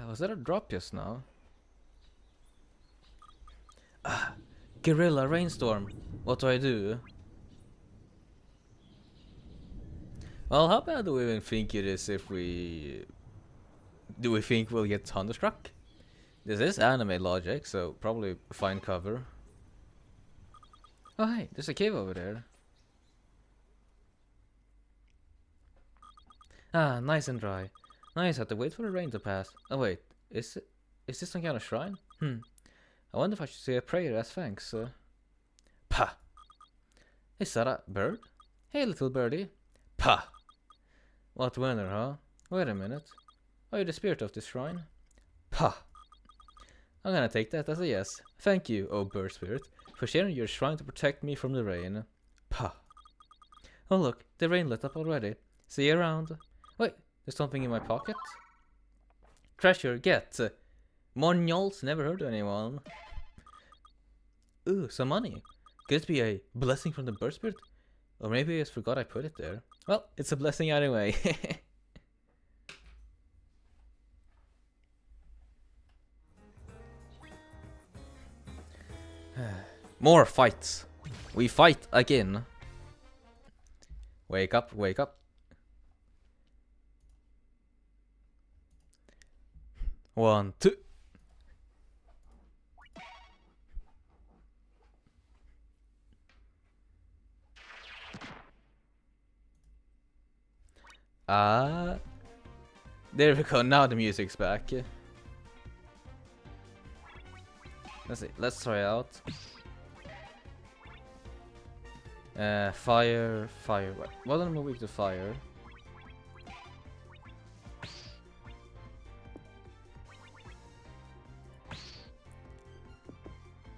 Was that a drop just now? Guerrilla Rainstorm. What do I do? Well, how bad do we even think it is if we... Do we think we'll get thunderstruck? This is anime logic, so probably find cover. Oh hey, there's a cave over there. Ah, nice and dry. Nice, have to wait for the rain to pass. Oh wait, is this some kind of shrine? I wonder if I should say a prayer as thanks. Pah! Is that a bird? Hey little birdie. Pah! What winner, huh? Wait a minute. Are you the spirit of this shrine? Pah! I'm gonna take that as a yes. Thank you, oh bird spirit, for sharing your shrine to protect me from the rain. Pah! Oh look, the rain lit up already. See you around. Wait, there's something in my pocket. Treasure, get. More nyols, never heard of anyone. Ooh, some money. Could it be a blessing from the bird spirit? Or maybe I just forgot I put it there. Well, it's a blessing anyway. More fights. We fight again. Wake up, wake up. 1, 2. There we go, now the music's back. Let's see, let's try out. Fire. What am I weak to fire?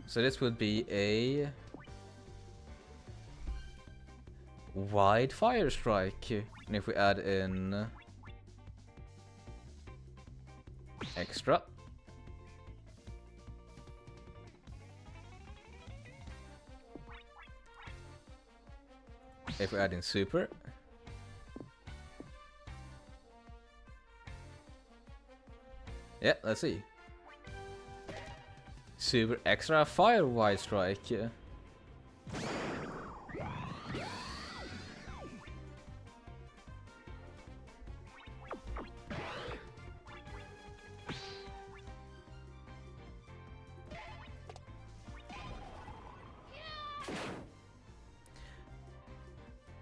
So this would be a wide fire strike. And if we add in extra. If we add in super. Yeah, let's see. Super extra fire wide strike.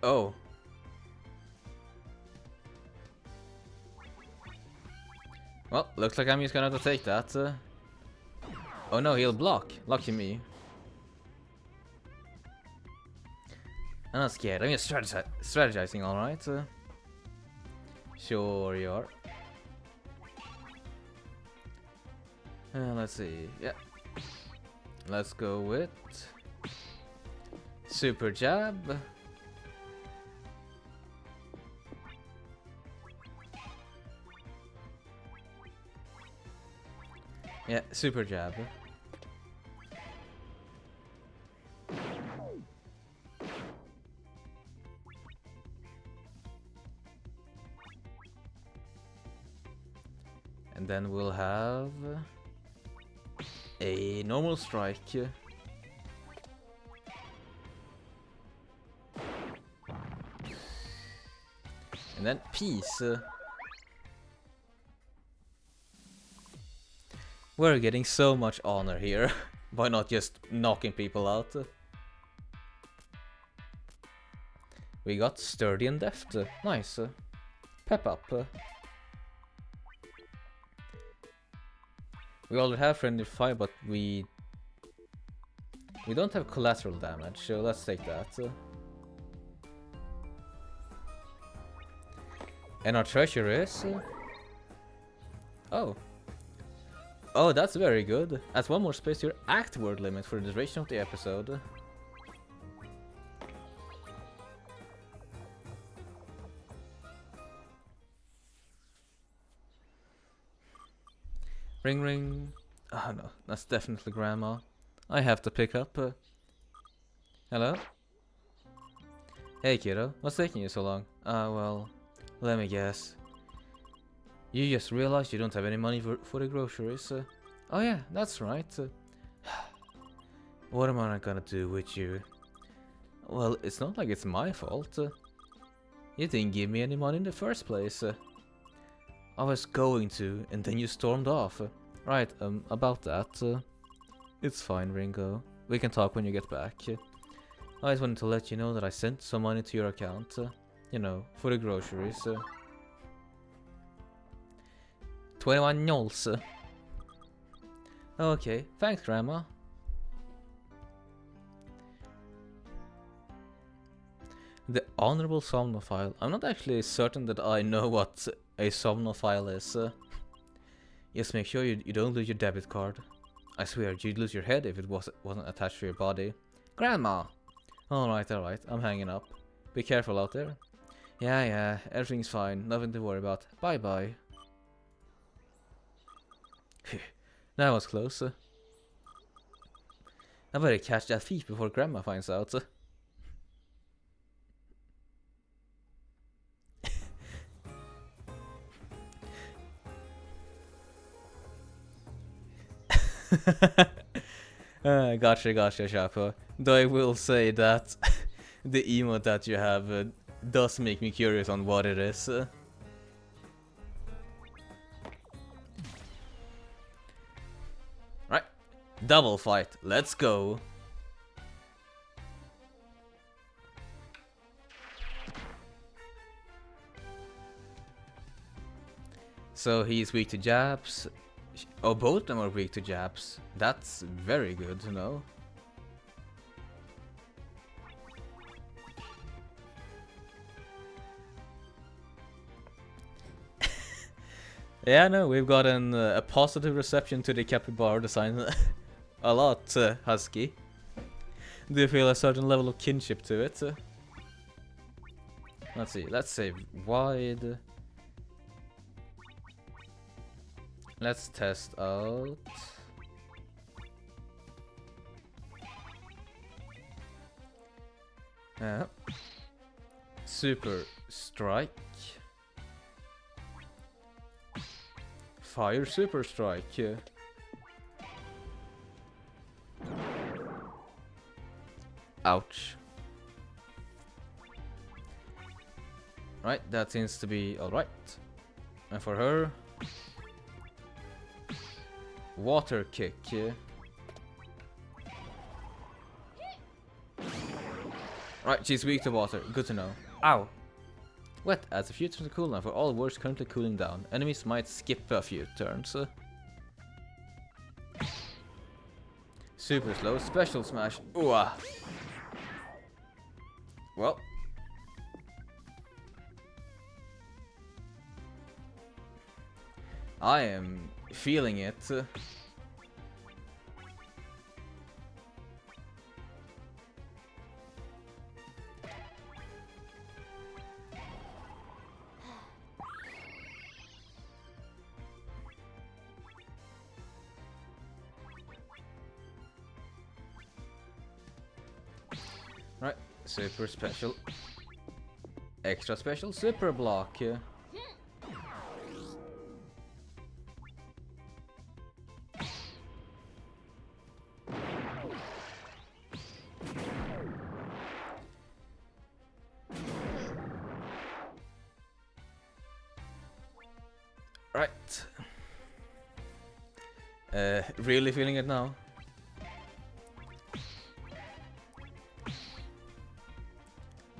Oh. Well, looks like I'm just gonna have to take that. Oh no, he'll block. Lucky me. I'm not scared. I'm just strategizing, alright? Sure you are. Let's see. Yeah. Let's go with super jab. Yeah, super jab. And then we'll have a normal strike. And then peace. We're getting so much honor here by not just knocking people out. We got sturdy and deft. Nice. Pep up. We already have friendly fire, but we don't have collateral damage, so let's take that. And our treasure is... Oh. Oh, that's very good. Adds one more space to your act word limit for the duration of the episode. Ring ring. Oh no, that's definitely Grandma. I have to pick up. Hello? Hey kiddo, what's taking you so long? Well, let me guess. You just realized you don't have any money for the groceries. Oh yeah, that's right. What am I gonna do with you? Well, it's not like it's my fault. You didn't give me any money in the first place. I was going to, and then you stormed off. Right, about that. It's fine, Ringo. We can talk when you get back. I just wanted to let you know that I sent some money to your account. You know, for the groceries. 21 nols. Okay, thanks, Grandma. The Honorable Somnophile. I'm not actually certain that I know what a Somnophile is. Just make sure you don't lose your debit card. I swear, you'd lose your head if it wasn't attached to your body. Grandma! Alright, I'm hanging up. Be careful out there. Yeah, everything's fine. Nothing to worry about. Bye-bye. That was close. I better catch that thief before Grandma finds out. Gotcha, Chapo. Though I will say that the emote that you have does make me curious on what it is. Right, double fight, let's go. So he's weak to jabs. Oh, both of them are weak to jabs. That's very good to know. Yeah, no, we've gotten a positive reception to the capybara design. A lot, Husky. Do you feel a certain level of kinship to it? Let's see, let's save wide. Let's test out. Super strike. Fire super strike. Ouch. Right, that seems to be alright. And for her, water kick. Right, she's weak to water. Good to know. Ow. Wet adds a few turns of cooldown for all words currently cooling down. Enemies might skip a few turns. Super slow special smash. Ooh. Well. I am feeling it. Right, super special. Extra special super block. Right. Really feeling it now.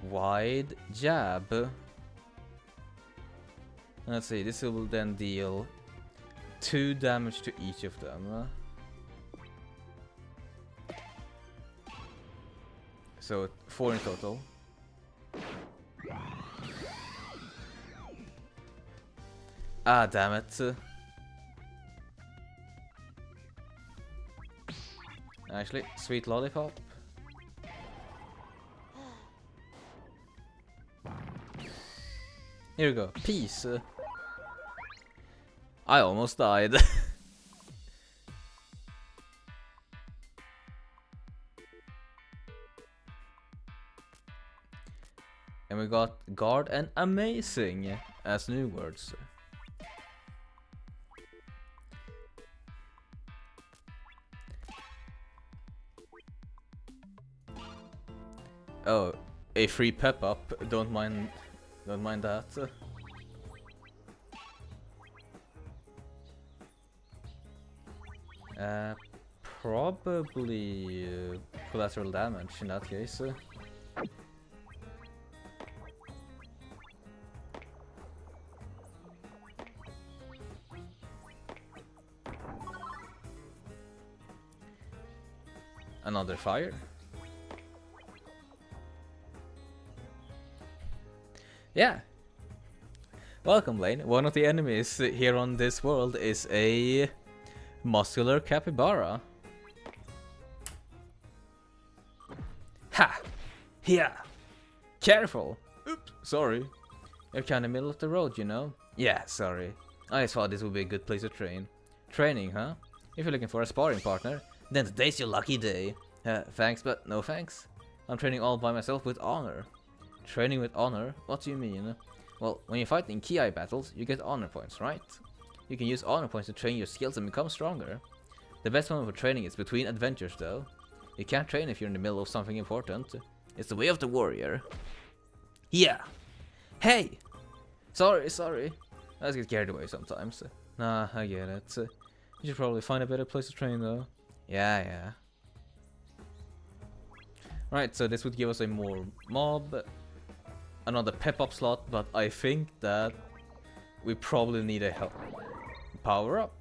Wide jab. Let's see, this will then deal 2 damage to each of them. So 4 in total. Ah, damn it. Actually, sweet lollipop. Here we go. Peace. I almost died. And we got guard and amazing as new words. Oh, a free pep up. Don't mind that. Probably collateral damage in that case. Another fire. Yeah. Welcome, Lane. One of the enemies here on this world is a muscular capybara. Ha! Here! Careful! Oops, sorry. You're kinda middle of the road, you know? Yeah, sorry. I just thought this would be a good place to train. Training, huh? If you're looking for a sparring partner, then today's your lucky day. Thanks, but no thanks. I'm training all by myself with honor. Training with honor? What do you mean? Well, when you fight in Ki battles, you get honor points, right? You can use honor points to train your skills and become stronger. The best moment for training is between adventures, though. You can't train if you're in the middle of something important. It's the way of the warrior. Yeah! Hey! Sorry. I just get carried away sometimes. Nah, I get it. You should probably find a better place to train, though. Yeah. Right, so this would give us a more mob, another pep up slot, but I think that we probably need a power up.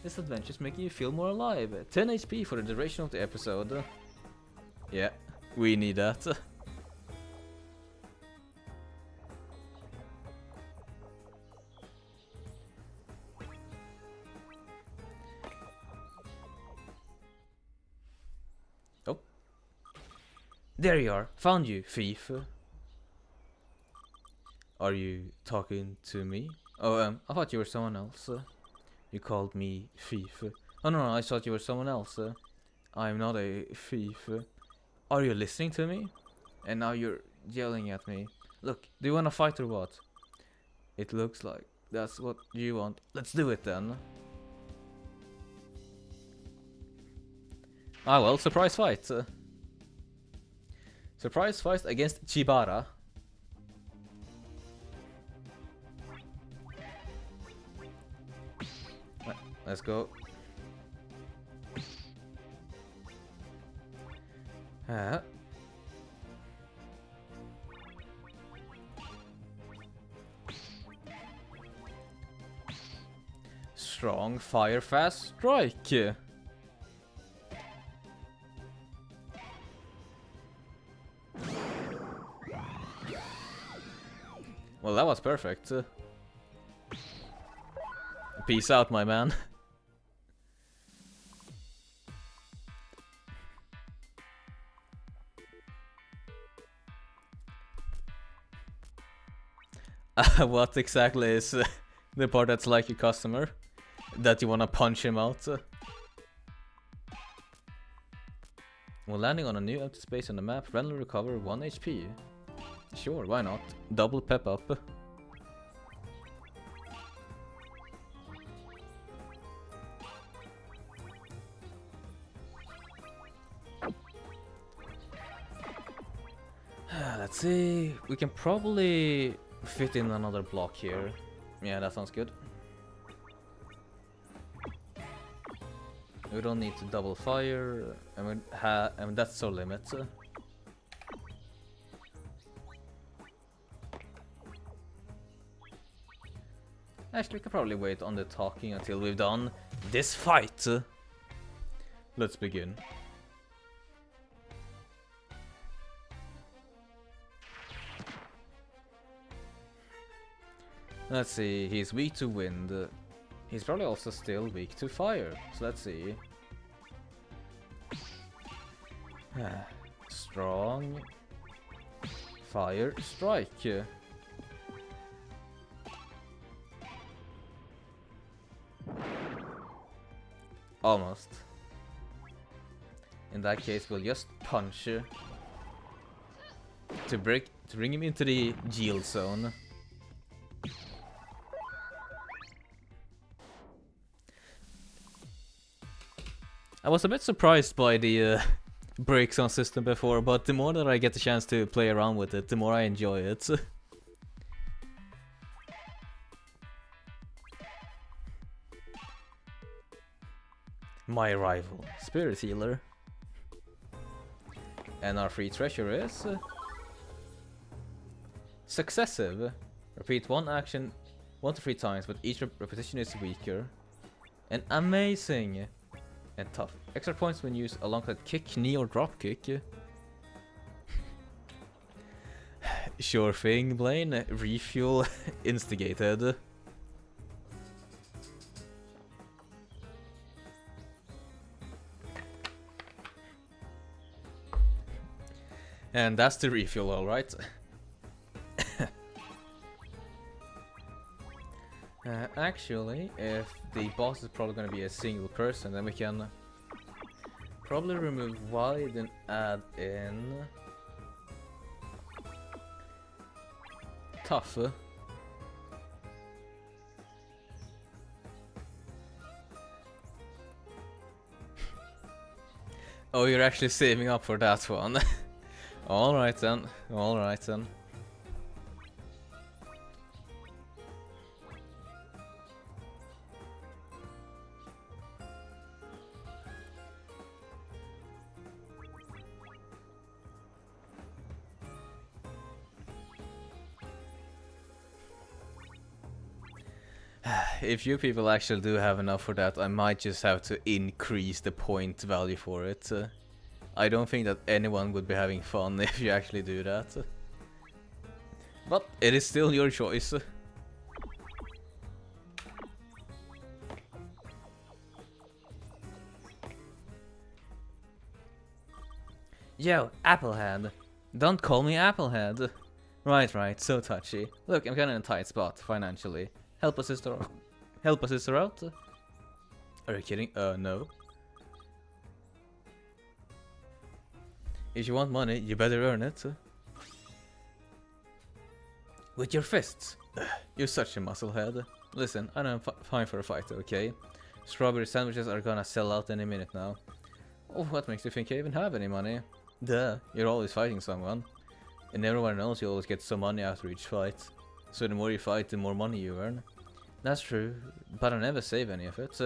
This adventure is making you feel more alive. 10 HP for the duration of the episode. Yeah, we need that. Oh. There you are. Found you, thief. Are you talking to me? Oh, I thought you were someone else. You called me thief. Oh no, I thought you were someone else. I'm not a thief. Are you listening to me? And now you're yelling at me. Look, do you want to fight or what? It looks like that's what you want. Let's do it then. Ah well, surprise fight. Surprise fight against Chibara. Let's go. Strong fire fast strike. was perfect. Peace out, my man. What exactly is the part that's like your customer? That you wanna punch him out? When landing on a new empty space on the map, randomly recover 1 HP. Sure, why not? Double pep up. Let's see, we can probably fit in another block here. Yeah, that sounds good. We don't need to double fire. I mean, that's our limit. Actually, we can probably wait on the talking until we've done this fight. Let's begin. Let's see, he's weak to wind. He's probably also still weak to fire. So let's see. Strong. Fire, strike. Almost. In that case, we'll just punch to bring him into the yield zone. I was a bit surprised by the break zone system before, but the more that I get the chance to play around with it, the more I enjoy it. My rival, Spirit Healer. And our free treasure is successive. Repeat one action 1 to 3 times, but each repetition is weaker. And amazing! And tough. Extra points when used alongside kick, knee, or drop kick. Sure thing, Blaine. Refuel instigated. And that's the refuel, alright. Actually, if the boss is probably going to be a single person, then we can probably remove wide and add in tough. Oh, you're actually saving up for that one. Alright then, alright then. If you people actually do have enough for that, I might just have to increase the point value for it. I don't think that anyone would be having fun if you actually do that. But it is still your choice. Yo, Applehead. Don't call me Applehead. Right, so touchy. Look, I'm kinda in a tight spot, financially. Help a sister out? Are you kidding? No. If you want money, you better earn it. With your fists. You're such a musclehead. Listen, I know I'm fine for a fight, okay? Strawberry sandwiches are gonna sell out any minute now. Oh, what makes you think I even have any money? Duh, you're always fighting someone. And everyone knows you always get some money after each fight. So the more you fight, the more money you earn. That's true, but I never save any of it.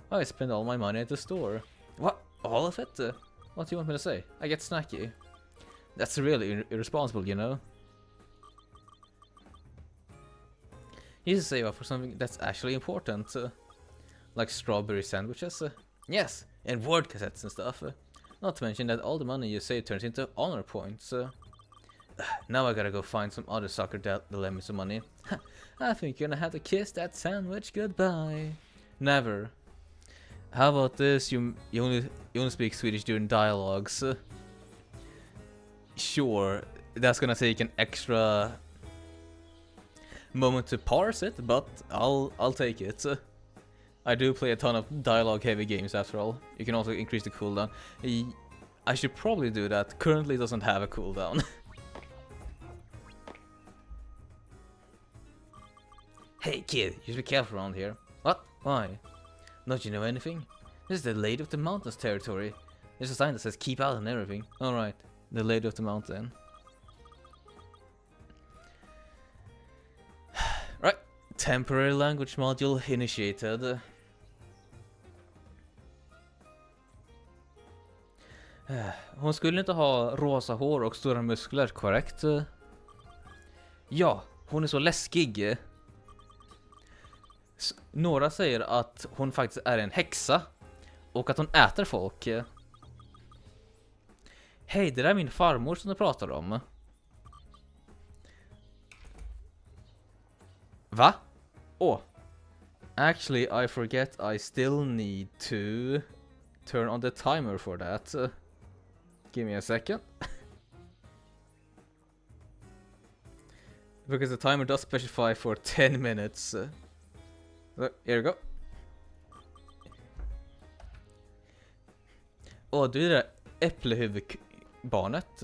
I spend all my money at the store. What? All of it? What do you want me to say? I get snacky. That's really irresponsible, you know? You should save up for something that's actually important. Like strawberry sandwiches. Yes, and word cassettes and stuff. Not to mention that all the money you save turns into honor points. Now I gotta go find some other sucker that'll lend me some money. I think you're gonna have to kiss that sandwich goodbye. Never. How about this? You only speak Swedish during dialogues. Sure, that's gonna take an extra moment to parse it, but I'll take it. I do play a ton of dialogue heavy games after all. You can also increase the cooldown. I should probably do that. Currently it doesn't have a cooldown. Hey kid, you should be careful around here. What? Why? Don't you know anything? This is the Lady of the Mountains territory. There's a sign that says keep out and everything. Alright, the Lady of the Mountain. Right, temporary language module initiated. Hon skulle inte ha rosa hår och stora muskler, korrekt? Ja, hon är så läskig. Några säger att hon faktiskt är en häxa och att hon äter folk. Hej, det där är min farmor som du pratar om. Va? Oh. Actually, I forget I still need to turn on the timer for that. Give me a second. Because the timer does specify for 10 minutes. So, here we go. Åh, du är det där äpplehuvudbarnet.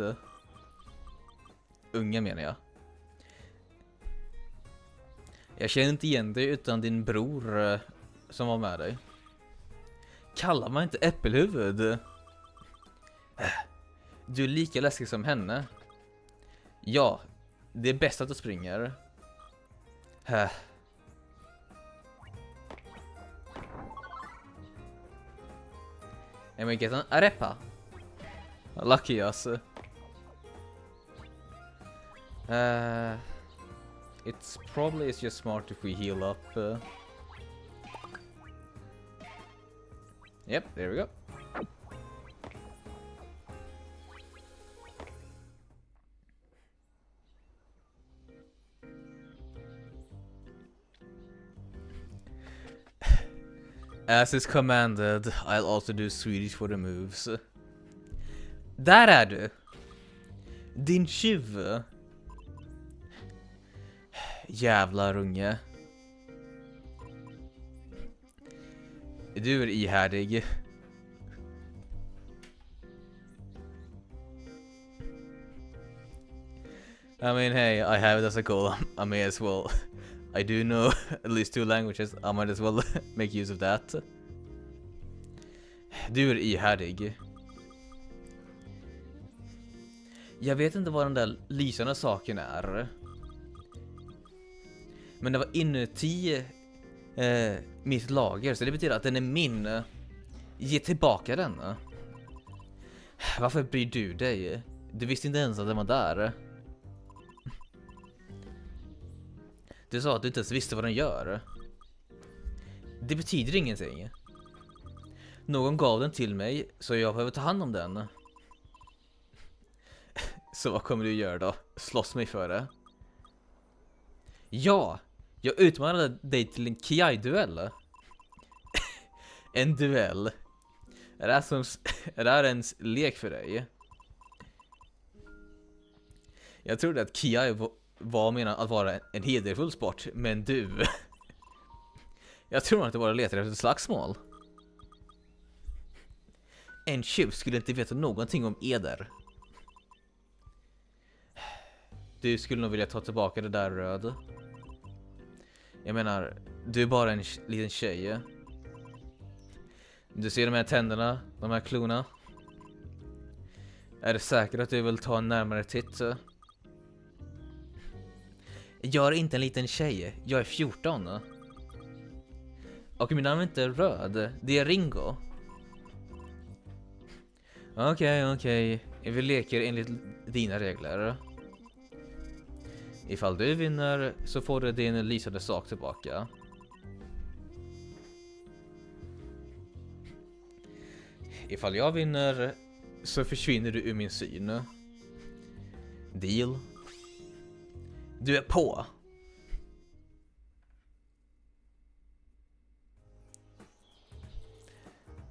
Unga menar jag. Jag känner inte igen dig utan din bror som var med dig. Kallar man inte äppelhuvud? Du är lika läskig som henne. Ja, det är bäst att du springer. Am I getting arepa? Lucky us. It's just smart if we heal up. Yep, there we go. As is commanded, I'll also do Swedish for the moves. Där är du! Din tjuv! Jävlar unge. Du är ihärdig. I mean, hey, I have it as a goal. I may as well. I do know at least 2 languages. I might as well make use of that. Du är ihärdig. Jag vet inte vad den där lysande saken är. Men det var inuti mitt lager, så det betyder att den är min. Ge tillbaka den. Varför bryr du dig? Du visste inte ens att den var där. Du sa att du inte ens visste vad den gör. Det betyder ingenting. Någon gav den till mig, så jag behöver ta hand om den. Så vad kommer du göra då? Slåss mig för det? Ja! Jag utmanade dig till en Kiai-duell. En duell. Är det här ens lek för dig? Jag trodde att Kiai var menad att vara en hederfull sport, men du... Jag tror att det bara letar efter ett slagsmål. En tjuv skulle inte veta någonting om eder. Du skulle nog vilja ta tillbaka det där, röd. Jag menar, du är bara en liten tjej. Du ser de här tänderna, de här klorna. Är det säkert att du vill ta en närmare titt? Jag är inte en liten tjej, jag är 14. Och min namn är inte Röd, det är Ringo. Okej. Vi leker enligt dina regler. Ifall du vinner så får du din lysande sak tillbaka. Ifall jag vinner så försvinner du ur min syn. Deal. Du är på.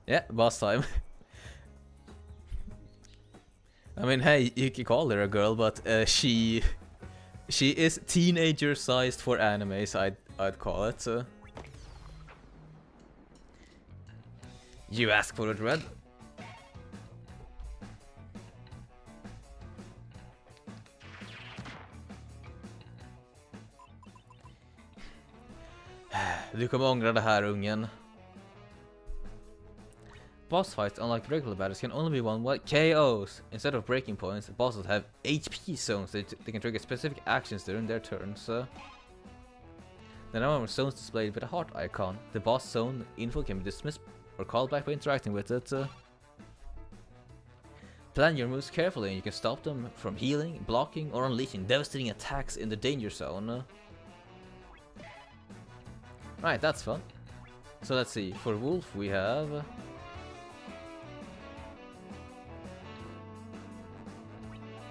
Yeah, boss time. I mean, hey, you can call her a girl, but she is teenager sized for animes. I'd call it. You ask for it, Red. Du kommer ångra det här, ungen. Boss fights, unlike regular battles, can only be won with KOs. Instead of breaking points, bosses have HP zones that they can trigger specific actions during their turns. The number of zones displayed with a heart icon. The boss zone info can be dismissed or called back by interacting with it. Plan your moves carefully and you can stop them from healing, blocking, or unleashing devastating attacks in the danger zone. Right, that's fun. So let's see, for Wolf we have...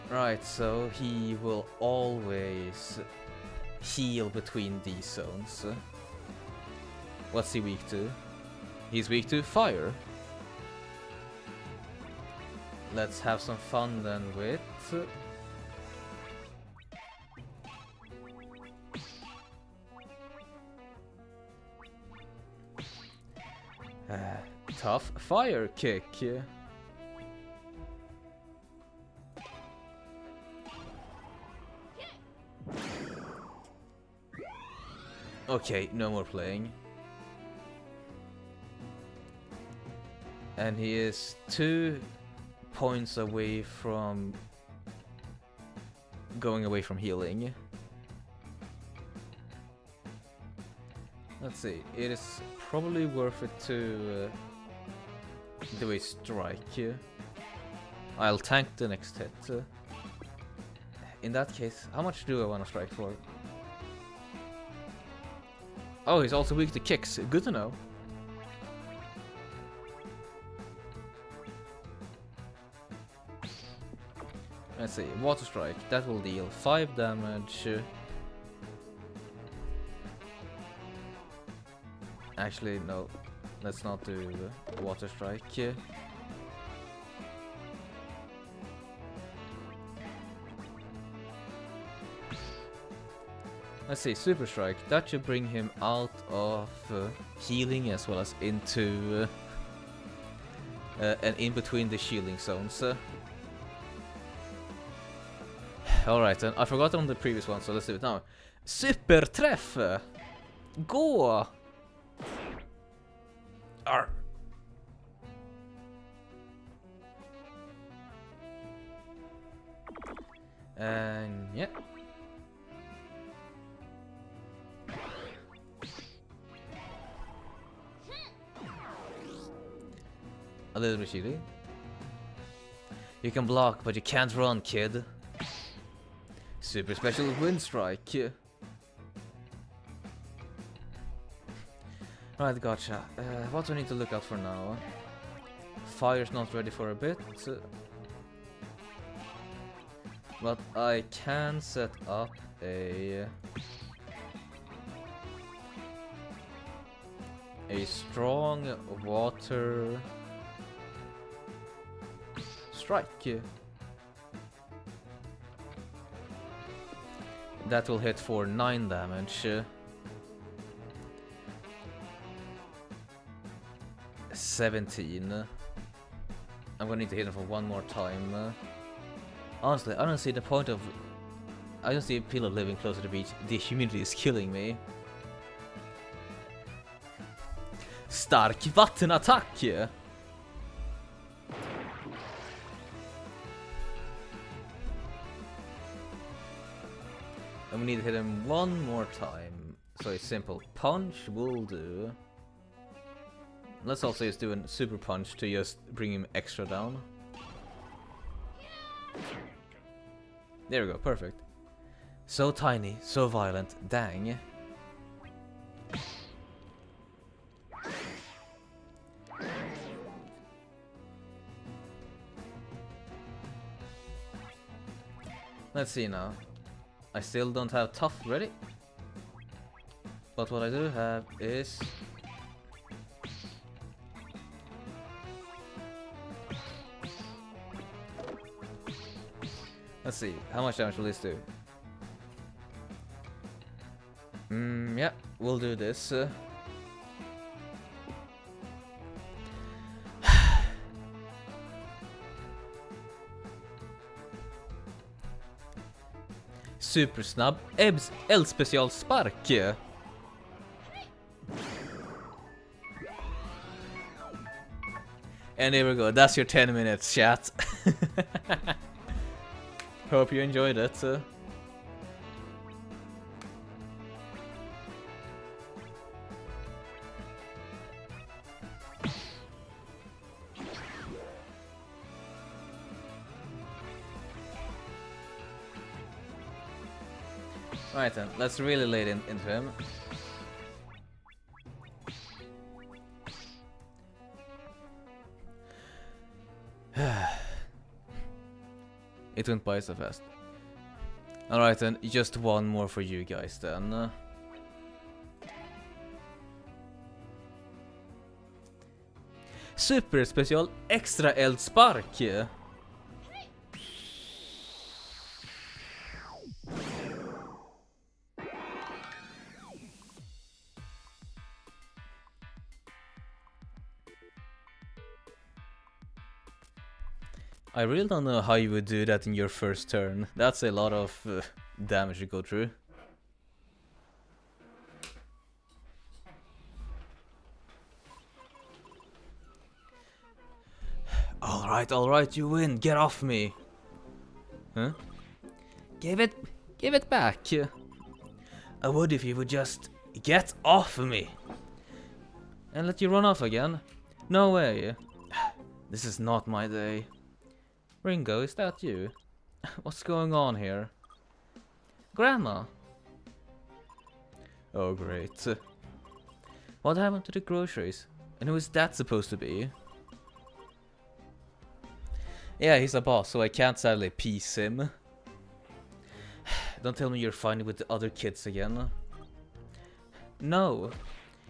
Right, so he will always heal between these zones. What's he weak to? He's weak to fire. Let's have some fun then with... tough fire kick. Okay, no more playing. And he is 2 points away from going away from healing. Let's see, it is probably worth it to do a strike. I'll tank the next hit. In that case, how much do I want to strike for? Oh, he's also weak to kicks. Good to know. Let's see, water strike. That will deal 5 damage. Actually, no. Let's not do water strike. Let's see, super strike. That should bring him out of healing as well as into and in between the shielding zones. Alright then, I forgot on the previous one, so let's do it now. Superträff! Gå! Arr. And yeah. A little bit shitty. You can block, but you can't run, kid. Super special wind strike. Right, gotcha. What do I need to look out for now? Fire's not ready for a bit. But I can set up a strong water strike. That will hit for 9 damage. 17. I'm gonna need to hit him for one more time. Honestly, I don't see the point of... I don't see the appeal of living closer to the beach. The humidity is killing me. Stark vattenattack! And we need to hit him one more time. So a simple punch will do. Let's also just do a super punch to just bring him extra down. There we go, perfect. So tiny, so violent, dang. Let's see now. I still don't have tough ready. But what I do have is... Let's see, how much damage will this do? Yeah, we'll do this. Supersnabb Ebbs eldspecialspark. And there we go, that's your 10 minutes, chat. Hope you enjoyed it. Right then, let's really lay it into him. It went by so fast. Alright then, just one more for you guys then. Super special extra eldspark. I really don't know how you would do that in your first turn. That's a lot of damage to go through. Alright, you win. Get off me. Huh? Give it back. I would if you would just get off of me. And let you run off again. No way. This is not my day. Ringo, is that you? What's going on here? Grandma? Oh great. What happened to the groceries? And who is that supposed to be? Yeah, he's a boss, so I can't sadly piece him. Don't tell me you're fighting with the other kids again. No,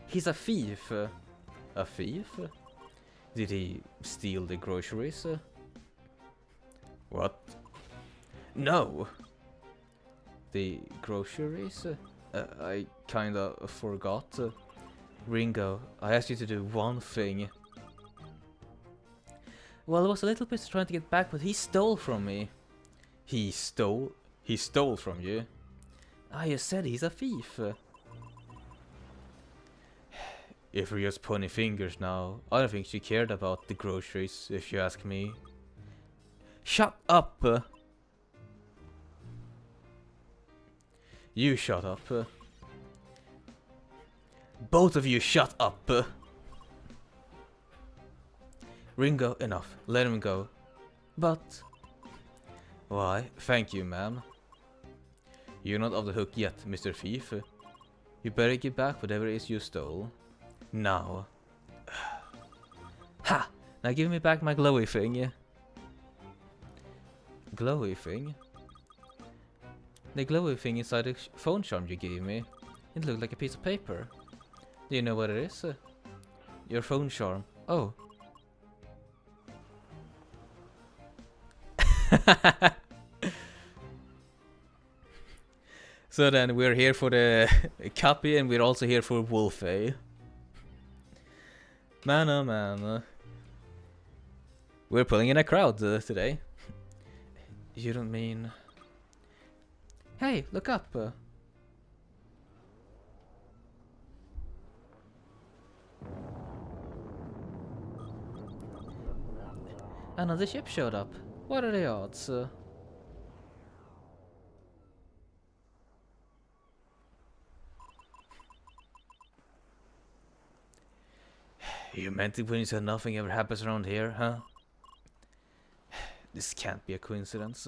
he's a thief. A thief? Did he steal the groceries? What? No! The groceries? I kinda forgot. Ringo, I asked you to do one thing. Well, I was a little bit trying to get back, but he stole from me. He stole? He stole from you? Ah, you said he's a thief. If we're just pointing fingers now, I don't think she cared about the groceries, if you ask me. Shut up! You shut up. Both of you shut up! Ringo, enough. Let him go. But... Why, thank you, ma'am. You're not off the hook yet, Mr. Thief. You better get back whatever it is you stole. Now. Ha! Now give me back my glowy thing. Glowy thing? The glowy thing inside the phone charm you gave me. It looked like a piece of paper. Do you know what it is? Your phone charm. Oh. So then we're here for the copy and we're also here for Wolf, eh? Man, oh man. We're pulling in a crowd today. You don't mean... Hey, look up! Another ship showed up. What are the odds? You meant it when you said nothing ever happens around here, huh? This can't be a coincidence.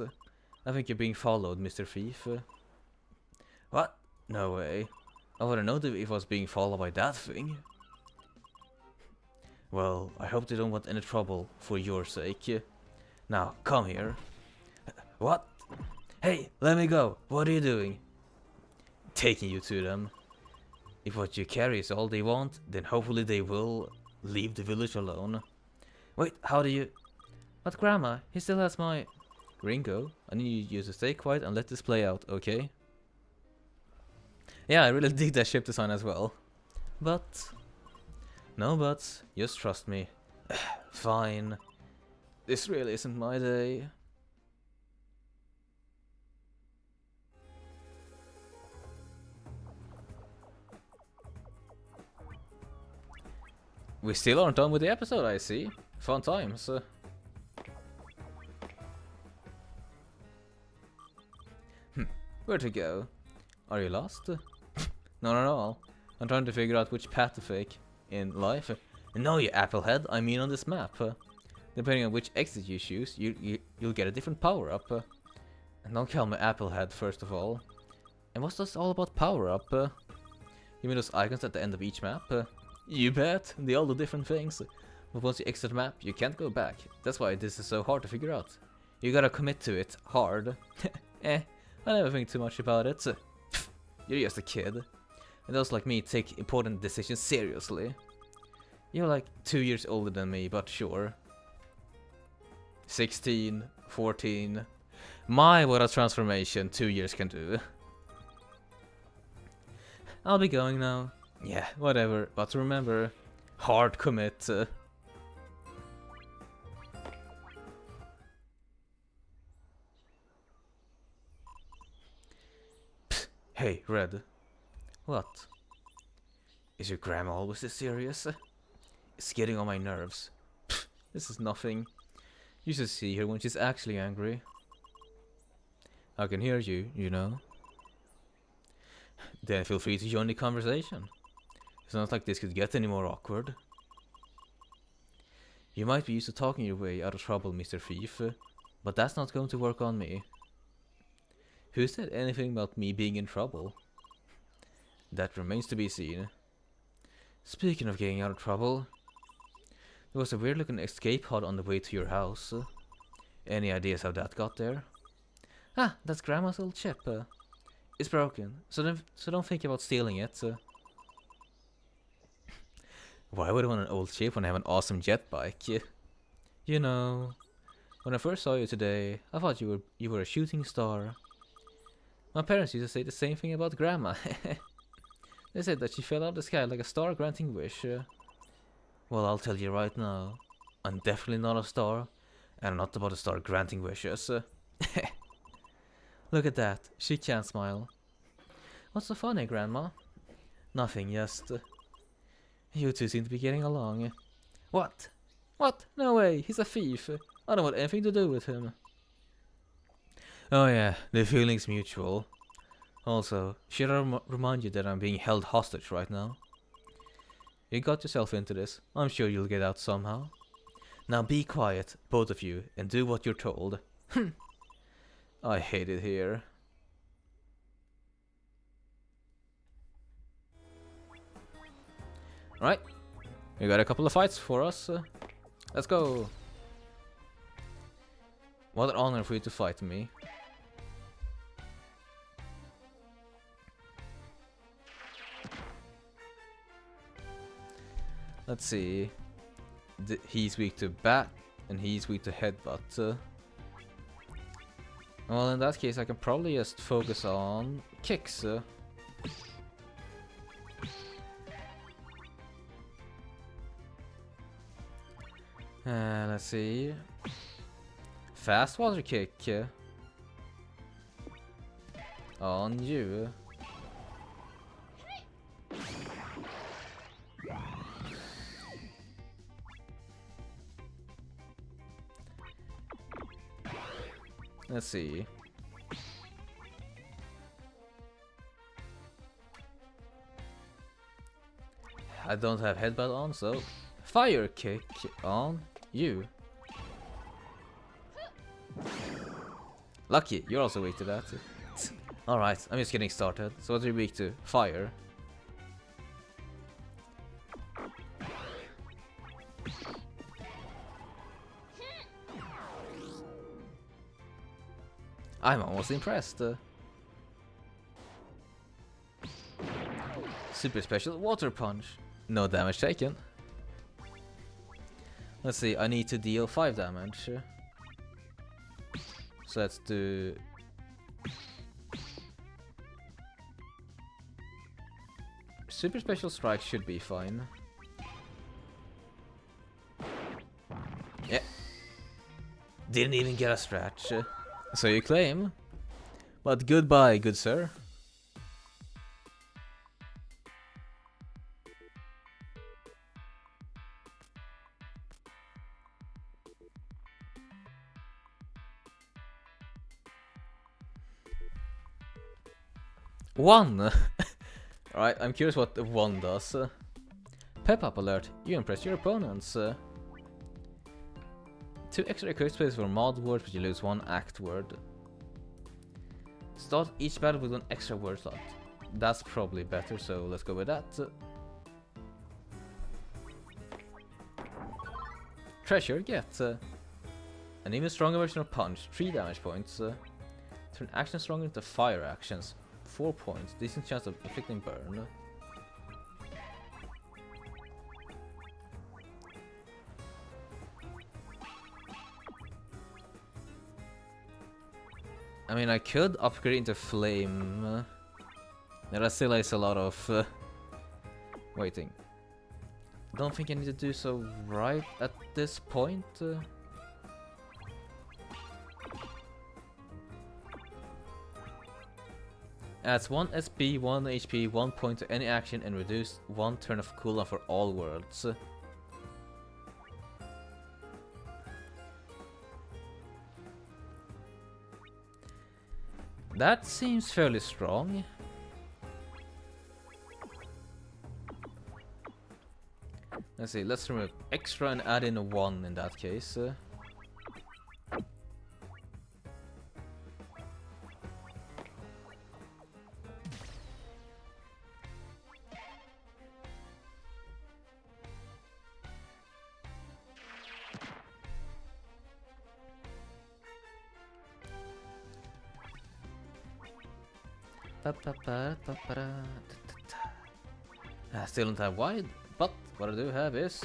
I think you're being followed, Mr. Thief. What? No way. I wouldn't know if I was being followed by that thing. Well, I hope they don't want any trouble for your sake. Now, come here. What? Hey, let me go. What are you doing? Taking you to them. If what you carry is all they want, then hopefully they will leave the village alone. Wait, how do you... But Grandma, he still has my... Gringo, I need you to stay quiet and let this play out, okay? Yeah, I really dig that ship design as well. But... No buts, just trust me. Fine. This really isn't my day. We still aren't done with the episode, I see. Fun times. Where to go? Are you lost? Not at all. I'm trying to figure out which path to take in life. No, you applehead, I mean on this map. Depending on which exit you choose, you'll get a different power-up. And don't call me applehead, first of all. And what's this all about power-up? You mean those icons at the end of each map? You bet, they all do different things. But once you exit the map, you can't go back. That's why this is so hard to figure out. You gotta commit to it hard. I never think too much about it. You're just a kid. And those like me take important decisions seriously. You're like 2 years older than me, but sure. 16, 14. My, what a transformation 2 years can do. I'll be going now. Yeah, whatever, but remember, hard commit. Psst, hey, Red. What? Is your grandma always this serious? It's getting on my nerves. Pfft, this is nothing. You should see her when she's actually angry. I can hear you, you know. Then feel free to join the conversation. It's not like this could get any more awkward. You might be used to talking your way out of trouble, Mr. Thief, but that's not going to work on me. Who said anything about me being in trouble? That remains to be seen. Speaking of getting out of trouble, there was a weird looking escape pod on the way to your house. Any ideas how that got there? Ah, that's Grandma's old ship. It's broken, so don't think about stealing it. Why would I want an old ship when I have an awesome jet bike? You know, when I first saw you today, I thought you were a shooting star. My parents used to say the same thing about Grandma. They said that she fell out of the sky like a star granting wish. Well, I'll tell you right now, I'm definitely not a star, and I'm not about to start granting wishes. Look at that, she can't smile. What's so funny, Grandma? Nothing, just... You two seem to be getting along. What? What? No way, he's a thief. I don't want anything to do with him. Oh yeah, the feeling's mutual. Also, should I remind you that I'm being held hostage right now? You got yourself into this. I'm sure you'll get out somehow. Now be quiet, both of you, and do what you're told. I hate it here. Right, we got a couple of fights for us. Let's go. What an honor for you to fight me. Let's see. He's weak to bat, and he's weak to headbutt. Well, in that case, I can probably just focus on kicks. Let's see. Fast water kick. On you. Let's see. I don't have headbutt on, so fire kick on you. Lucky, you're also weak to that. Alright, I'm just getting started. So what are you weak to? Fire. I'm almost impressed. Super special water punch. No damage taken. Let's see, I need to deal 5 damage. So let's do... Super special strike should be fine. Yeah. Didn't even get a scratch. So you claim. But goodbye, good sir. One! Alright, I'm curious what the 1 does. Pep up alert, you impress your opponents. 2 extra equip space for mod words, but you lose 1 act word. Start each battle with 1 extra word slot. That's probably better, so let's go with that. Treasure, get an even stronger version of punch, 3 damage points. Turn action stronger into fire actions, 4 points, decent chance of inflicting burn. I mean, I could upgrade into flame. That still is a lot of waiting. Don't think I need to do so right at this point. Adds 1 SP, 1 HP, 1 point to any action, and reduce 1 turn of cooldown for all worlds. That seems fairly strong. Let's see, let's remove extra and add in a 1 in that case. I still don't have wide, but what I do have is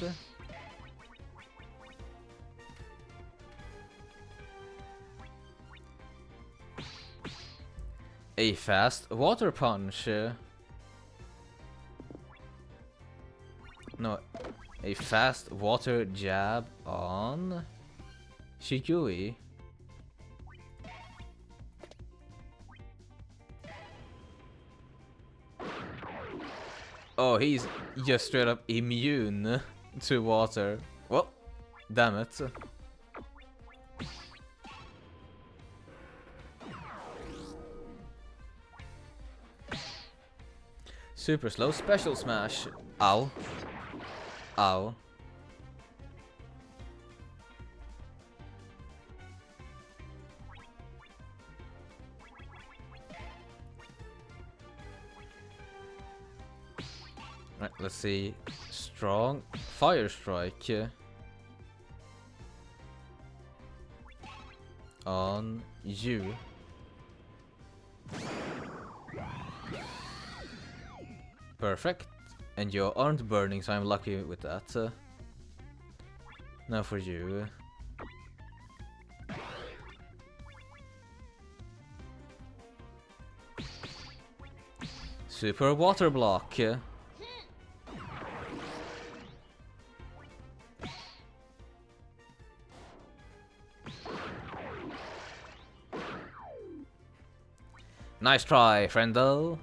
a fast water punch. No, a fast water jab on Shigui. Oh, he's just straight up immune to water. Well, damn it. Super slow special smash. Ow. Ow. Right, let's see. Strong fire strike on you. Perfect. And you aren't burning, so I'm lucky with that. Now for you. Super water block. Nice try, friendo.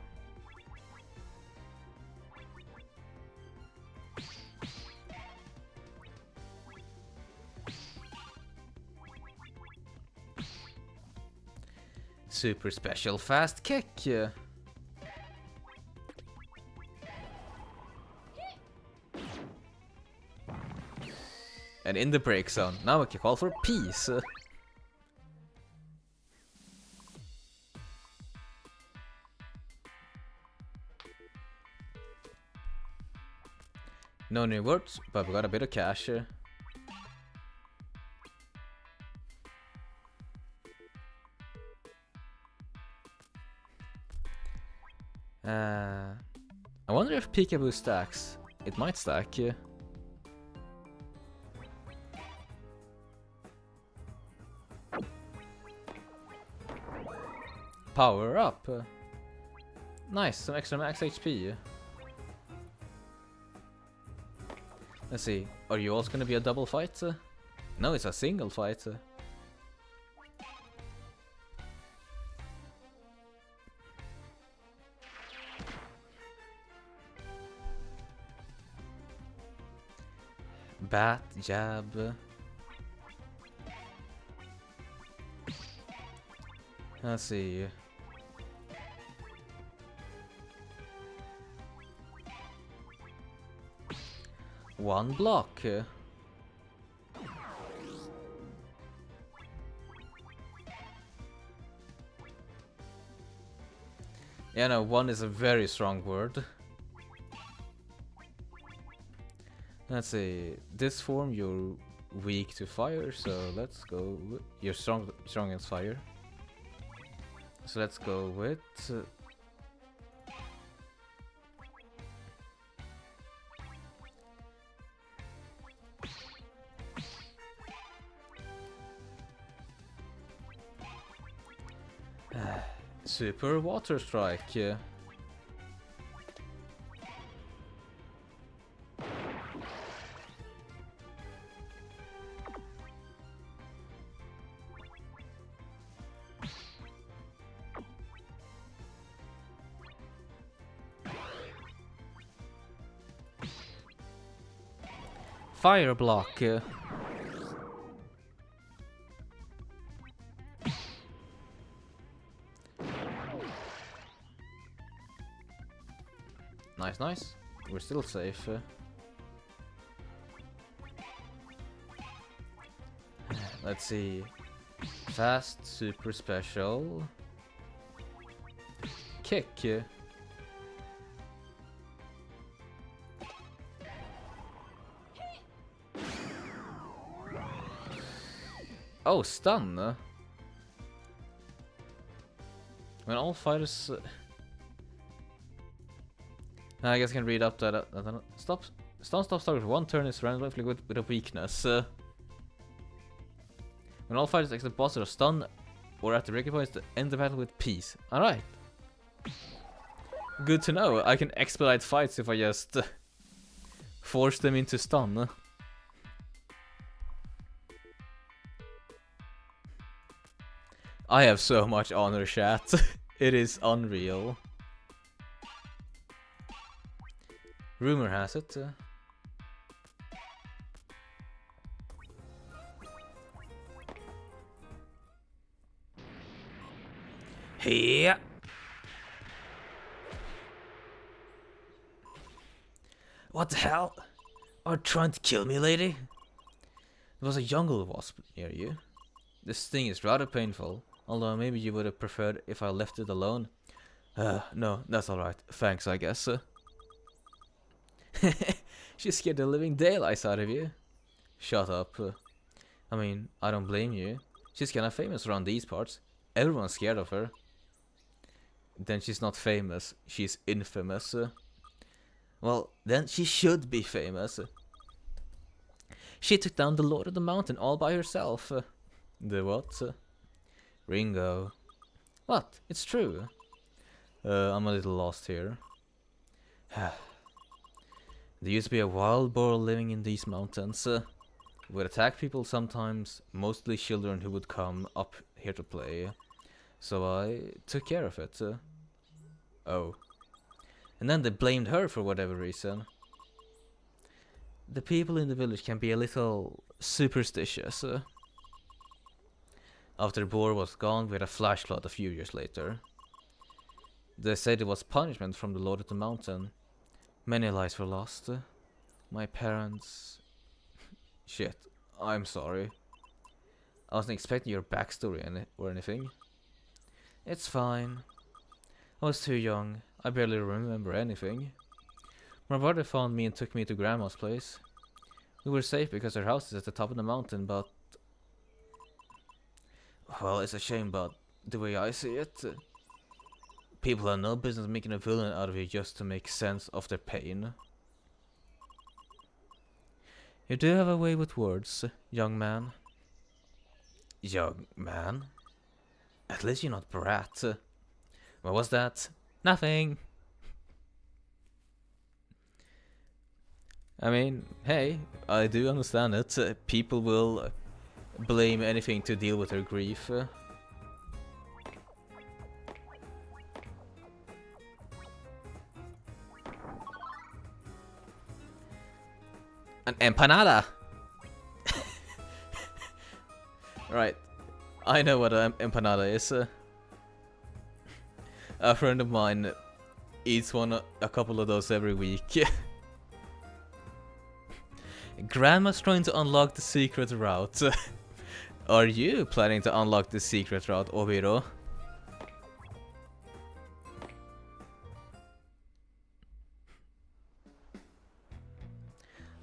Super special fast kick. And in the break zone. Now we can call for peace. No new words, but we got a bit of cash. Peekaboo stacks. It might stack. Power up. Nice, some extra max HP. Let's see. Are you also gonna be a double fight? No, it's a single fight. Bat, jab. Let's see. One block. Yeah, no, one is a very strong word. Let's see. This form you're weak to fire, so let's go. You're strong against fire. So let's go with. Super Water Strike. Fire block. Nice, nice. We're still safe. Let's see. Fast, super special. Kick. Oh, stun. When all fighters. I guess I can read up that. Stun stops target for 1 turn is randomly with a weakness. When all fighters exit boss or stun or at the breaking point, end the battle with peace. Alright. Good to know. I can expedite fights if I just force them into stun. I have so much honor, chat. It is unreal. Rumor has it. Yeah. What the hell? Are you trying to kill me, lady? There was a jungle wasp near you. This thing is rather painful, although maybe you would have preferred if I left it alone. No, that's alright. Thanks, I guess. She scared the living daylights out of you. Shut up. I mean, I don't blame you. She's kinda famous around these parts. Everyone's scared of her. Then she's not famous. She's infamous. Well, then she should be famous. She took down the Lord of the Mountain all by herself. The what? Ringo. What? It's true. I'm a little lost here. There used to be a wild boar living in these mountains. Would attack people sometimes, mostly children who would come up here to play. So I took care of it. Oh. And then they blamed her for whatever reason. The people in the village can be a little superstitious. After the boar was gone, we had a flash flood a few years later. They said it was punishment from the Lord of the Mountain. Many lives were lost. My parents... Shit, I'm sorry. I wasn't expecting your backstory or anything. It's fine. I was too young. I barely remember anything. My brother found me and took me to Grandma's place. We were safe because her house is at the top of the mountain, but... Well, it's a shame, but the way I see it... People have no business making a villain out of you just to make sense of their pain. You do have a way with words, young man. Young man? At least you're not brat. What was that? Nothing. I mean, hey, I do understand it. People will blame anything to deal with their grief. An empanada! Right, I know what an empanada is. A friend of mine eats a couple of those every week. Grandma's trying to unlock the secret route. Are you planning to unlock the secret route, Obiro?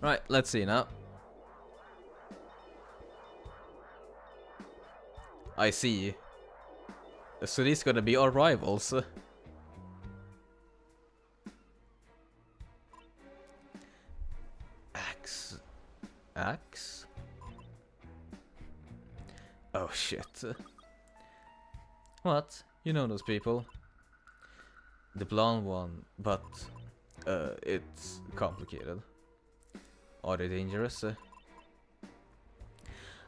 Right, let's see now. I see. So these gonna be our rivals. Axe? Oh shit. What? You know those people? The blonde one, but it's complicated. Are they dangerous?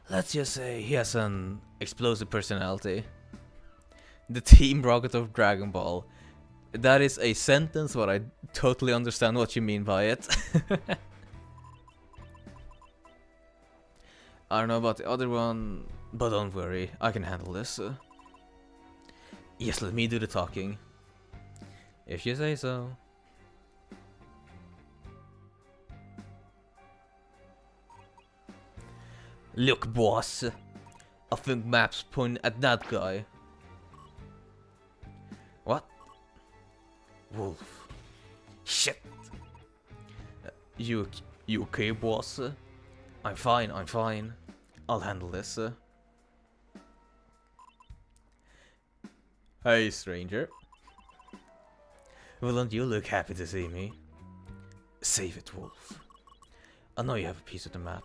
Let's just say he has an explosive personality. The Team Rocket of Dragon Ball. That is a sentence, but I totally understand what you mean by it. I don't know about the other one, but don't worry, I can handle this. Yes, let me do the talking. If you say so. Look, boss. I think maps point at that guy. What? Wolf. Shit. You okay, boss? I'm fine, I'm fine. I'll handle this. Hey, stranger. Well, don't you look happy to see me? Save it, Wolf. I know you have a piece of the map.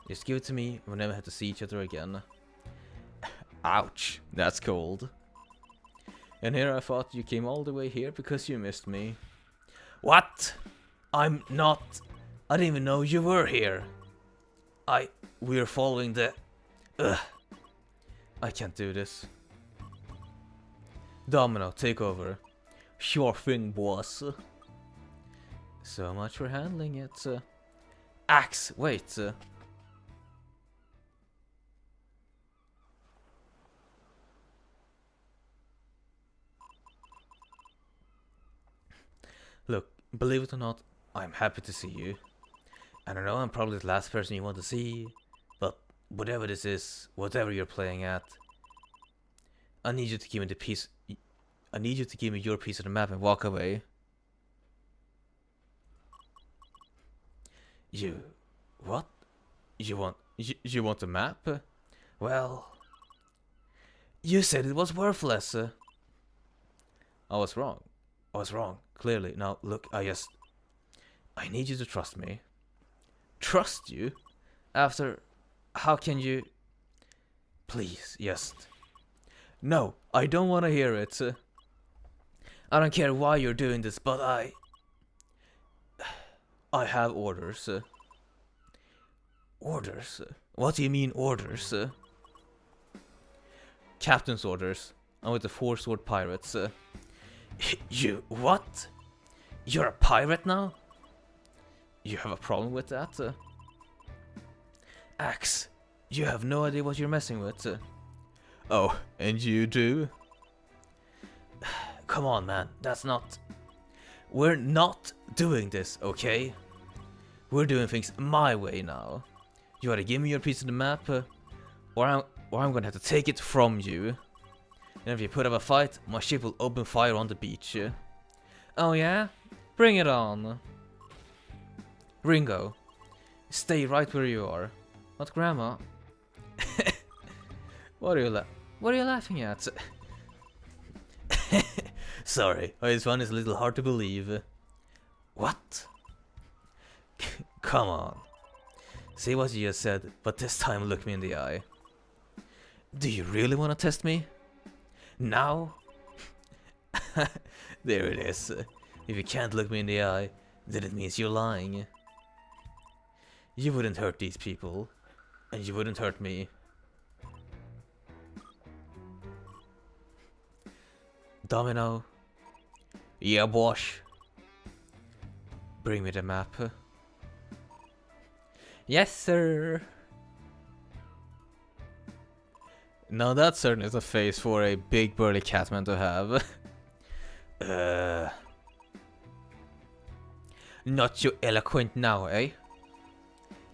Just give it to me, we'll never have to see each other again. Ouch, that's cold. And here I thought you came all the way here because you missed me. What? I'm not... I didn't even know you were here. We're following the... Ugh. I can't do this. Domino, take over. Sure thing, boss. So much for handling it. Axe, wait. Look, believe it or not, I'm happy to see you. And I know I'm probably the last person you want to see, but whatever this is, whatever you're playing at, I need you to give me the piece. I need you to give me your piece of the map and walk away. You, what? You want the map? Well, you said it was worthless. I was wrong. Clearly. Now look, I need you to trust me. Trust you? After, how can you? Please, just. No, I don't want to hear it. I don't care why you're doing this, but I have orders. Orders? What do you mean orders? Captain's orders. I'm with the Four Sword Pirates. You, what? You're a pirate now? You have a problem with that? Axe, you have no idea what you're messing with. Oh, and you do? Come on, man, that's not... We're not doing this, okay? We're doing things my way now. You gotta give me your piece of the map, or I'm gonna have to take it from you. And if you put up a fight, my ship will open fire on the beach. Oh yeah? Bring it on. Ringo, stay right where you are. What, Grandma? What are you laughing at? Sorry, this one is a little hard to believe. What? Come on. Say what you just said, but this time look me in the eye. Do you really want to test me? Now? There it is. If you can't look me in the eye, then it means you're lying. You wouldn't hurt these people, and you wouldn't hurt me. Domino? Yeah, boss. Bring me the map. Yes, sir. Now that certainly is a face for a big burly catman to have. Not so eloquent now, eh?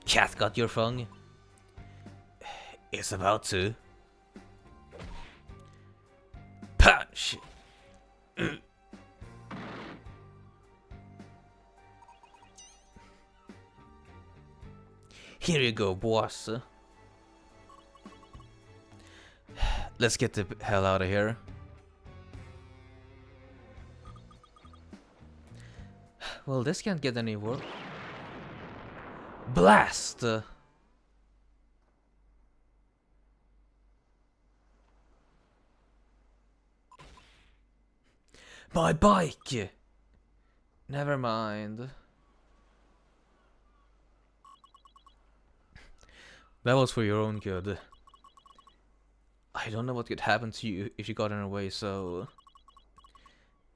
Cat got your phone? It's about to. Punch! Here you go, boss. Let's get the hell out of here. Well, this can't get any worse. Blast! My bike! Never mind. That was for your own good. I don't know what could happen to you if you got in our way, so...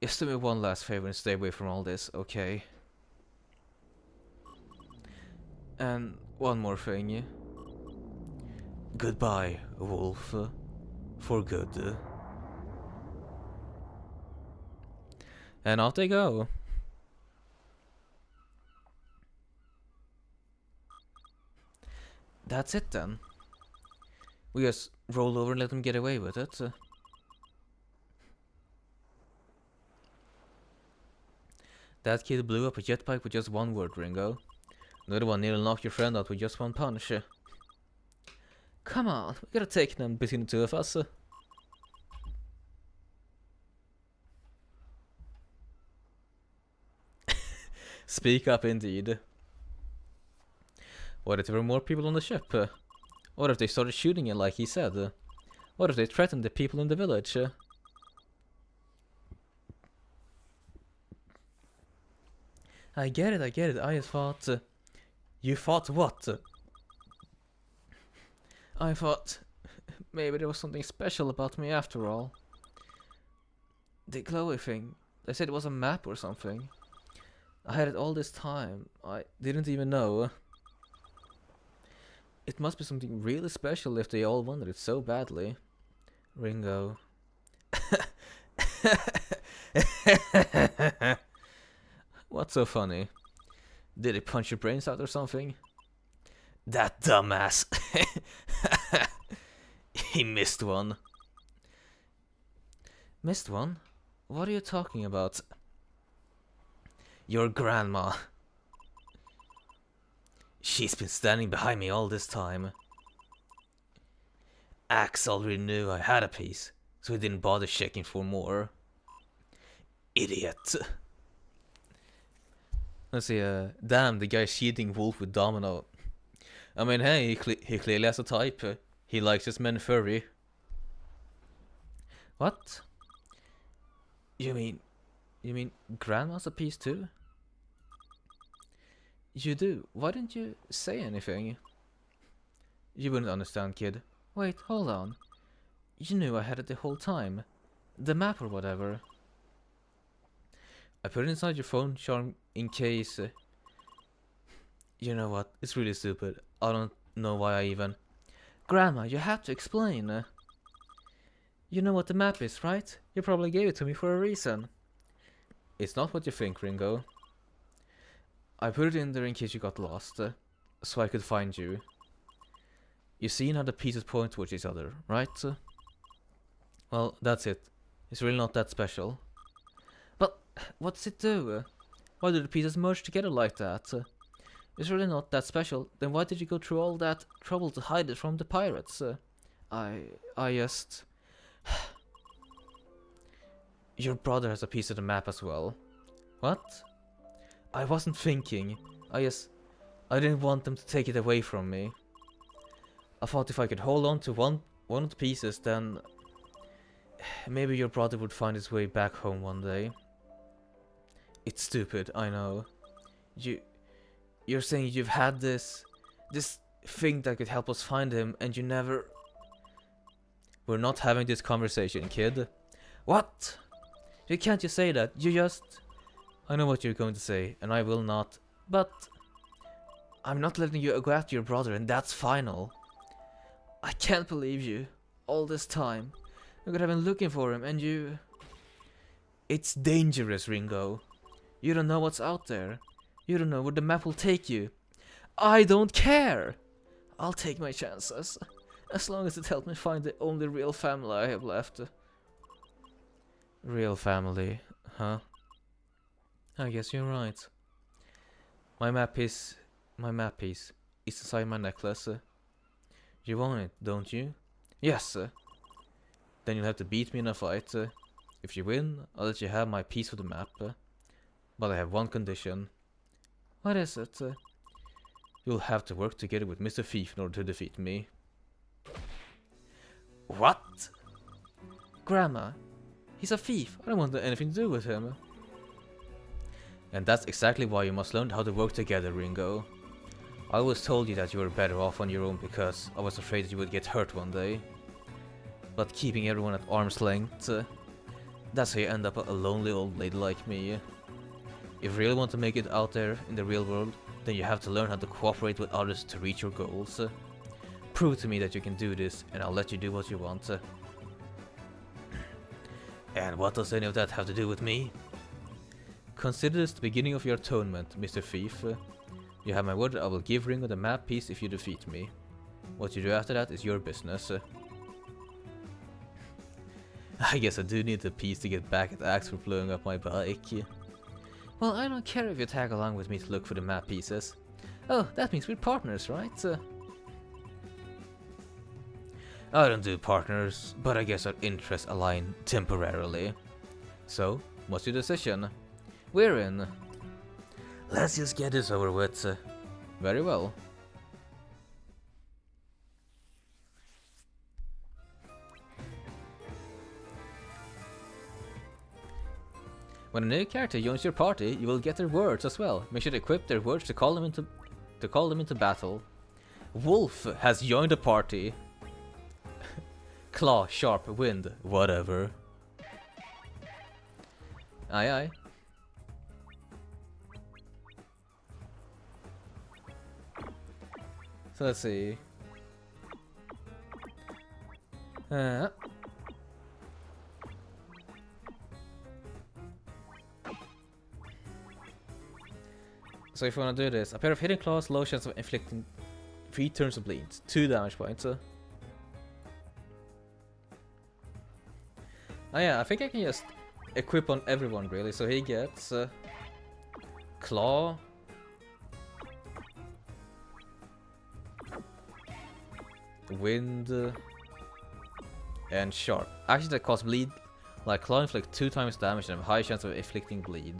Just do me one last favor and stay away from all this, okay? And one more thing. Goodbye, wolf. For good. And off they go. That's it then. We just roll over and let them get away with it. That kid blew up a jetpack with just one word, Ringo. Another one nearly knocked your friend out with just one punch. Come on, we gotta take them between the two of us. Speak up indeed. What if there were more people on the ship? What if they started shooting it like he said? What if they threatened the people in the village? I get it, I just thought... you thought what? I thought... maybe there was something special about me after all. The glowy thing. They said it was a map or something. I had it all this time. I didn't even know. It must be something really special if they all wanted it so badly. Ringo. What's so funny? Did he punch your brains out or something? That dumbass. He missed one. Missed one? What are you talking about? Your grandma. She's been standing behind me all this time. Axe already knew I had a piece, so he didn't bother checking for more. Idiot. Let's see, damn, the guy's cheating wolf with Domino. I mean, hey, he clearly has a type. He likes his men furry. What? You mean Grandma's a piece too? You do? Why didn't you say anything? You wouldn't understand, kid. Wait, hold on. You knew I had it the whole time. The map or whatever. I put it inside your phone charm in case... You know what? It's really stupid. I don't know why I even... Grandma, you have to explain. You know what the map is, right? You probably gave it to me for a reason. It's not what you think, Ringo. I put it in there in case you got lost, so I could find you. You seen how the pieces point towards each other, right? Well, that's it. It's really not that special. But what does it do? Why do the pieces merge together like that? It's really not that special. Then why did you go through all that trouble to hide it from the pirates? I just... Your brother has a piece of the map as well. What? I wasn't thinking. I didn't want them to take it away from me. I thought if I could hold on to one of the pieces, then maybe your brother would find his way back home one day. It's stupid, I know. You're saying you've had this thing that could help us find him, and you never... We're not having this conversation, kid. What? You can't just say that. You just... I know what you're going to say, and I will not. But... I'm not letting you go after your brother, and that's final. I can't believe you. All this time. I could have been looking for him, and you... It's dangerous, Ringo. You don't know what's out there. You don't know where the map will take you. I don't care! I'll take my chances. As long as it helps me find the only real family I have left. Real family, huh? I guess you're right. My map piece is inside my necklace. You want it, don't you? Yes. Then you'll have to beat me in a fight. If you win, I'll let you have my piece of the map. But I have one condition. What is it? You'll have to work together with Mr. Thief in order to defeat me. What? Grandma, he's a thief. I don't want anything to do with him. And that's exactly why you must learn how to work together, Ringo. I always told you that you were better off on your own because I was afraid that you would get hurt one day. But keeping everyone at arm's length, that's how you end up a lonely old lady like me. If you really want to make it out there in the real world, then you have to learn how to cooperate with others to reach your goals. Prove to me that you can do this, and I'll let you do what you want. And what does any of that have to do with me? Consider this the beginning of your atonement, Mr. Thief. You have my word that I will give Ringo the map piece if you defeat me. What you do after that is your business. I guess I do need the piece to get back at Axe for blowing up my bike. Well, I don't care if you tag along with me to look for the map pieces. Oh, that means we're partners, right? I don't do partners, but I guess our interests align temporarily. So, what's your decision? We're in. Let's just get this over with. Very well. When a new character joins your party, you will get their words as well. Make sure to equip their words to call them into battle. Wolf has joined the party. Claw, sharp, wind, whatever. Aye aye. So let's see. So if you want to do this, a pair of hidden claws, low chance of inflicting 3 turns of bleed, 2 damage points. Oh yeah, I think I can just equip on everyone really. So he gets claw, wind, and sharp. Actually, that costs bleed. Like claw inflict 2 times damage and have a high chance of inflicting bleed.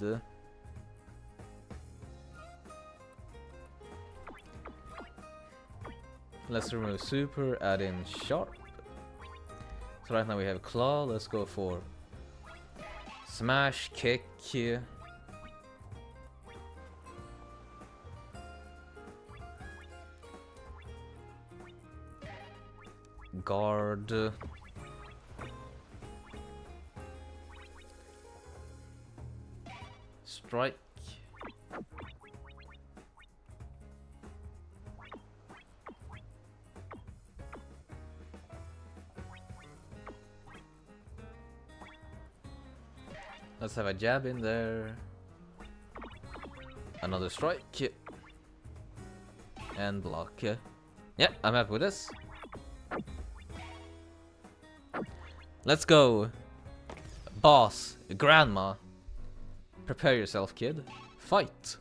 Let's remove super, add in sharp. So right now we have claw, let's go for smash, kick, guard, strike. Let's have a jab in there. Another strike. And block. Yeah, I'm happy with this. Let's go. Boss, grandma. Prepare yourself, kid. Fight.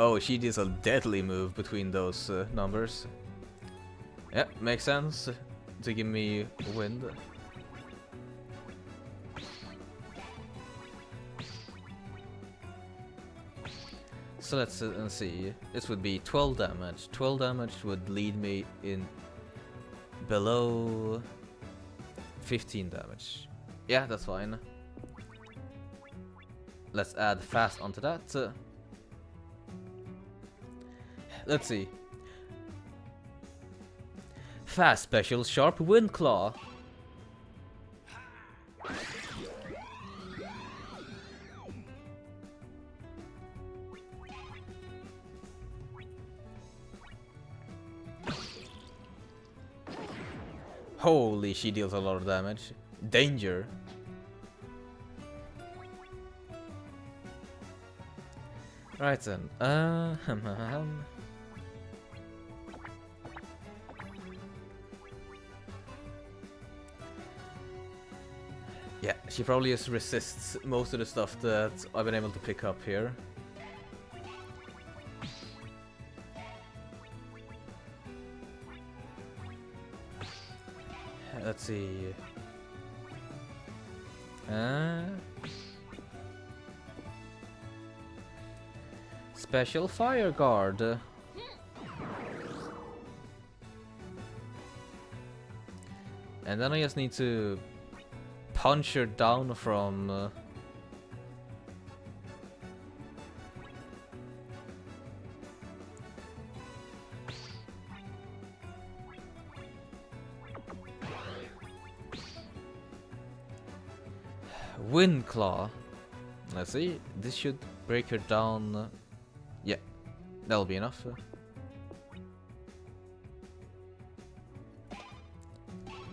Oh, she does a deadly move between those numbers. Yeah, makes sense to give me wind. So let's see. This would be 12 damage. 12 damage would lead me in below 15 damage. Yeah, that's fine. Let's add fast onto that. Let's see. Fast special sharp wind claw. Holy, she deals a lot of damage. Danger. Right then. Yeah, she probably just resists most of the stuff that I've been able to pick up here. Let's see. Special fire guard. And then I just need to punch her down from Wind Claw. Let's see. This should break her down. Yeah, that'll be enough.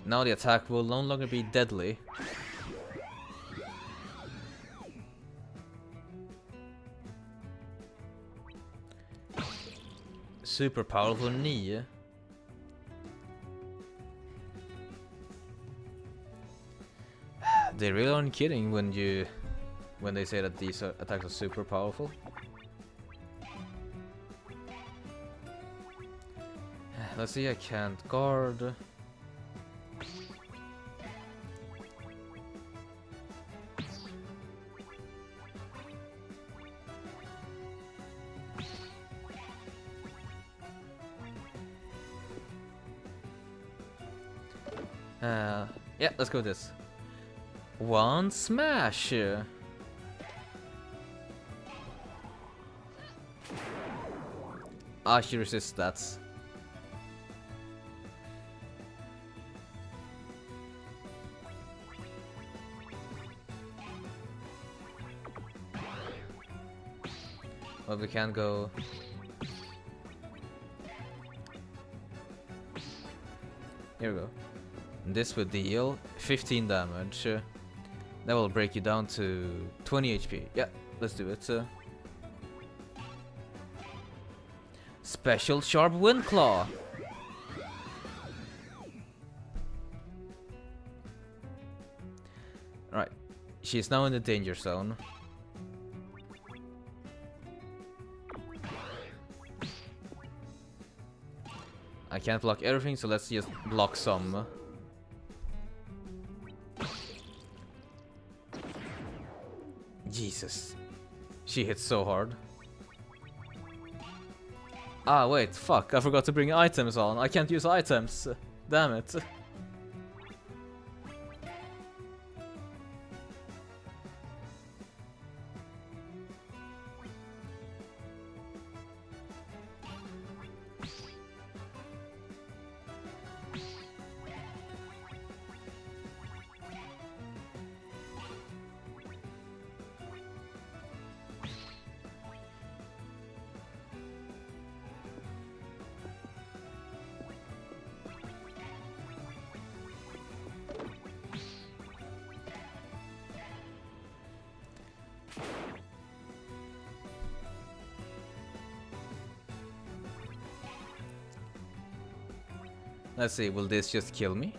Now the attack will no longer be deadly. Super powerful knee. They really aren't kidding when they say that these attacks are super powerful. Let's see, I can't guard. Yeah, let's go with this. One smash. Ah, she resists that. Well, we can go. Here we go. This would deal 15 damage. That will break you down to 20 HP. Yeah, let's do it. Special Sharp Wind Claw. Alright, she's now in the danger zone. I can't block everything, so let's just block some. Jesus. She hits so hard. Ah, wait, fuck. I forgot to bring items on. I can't use items. Damn it. Let's see, will this just kill me?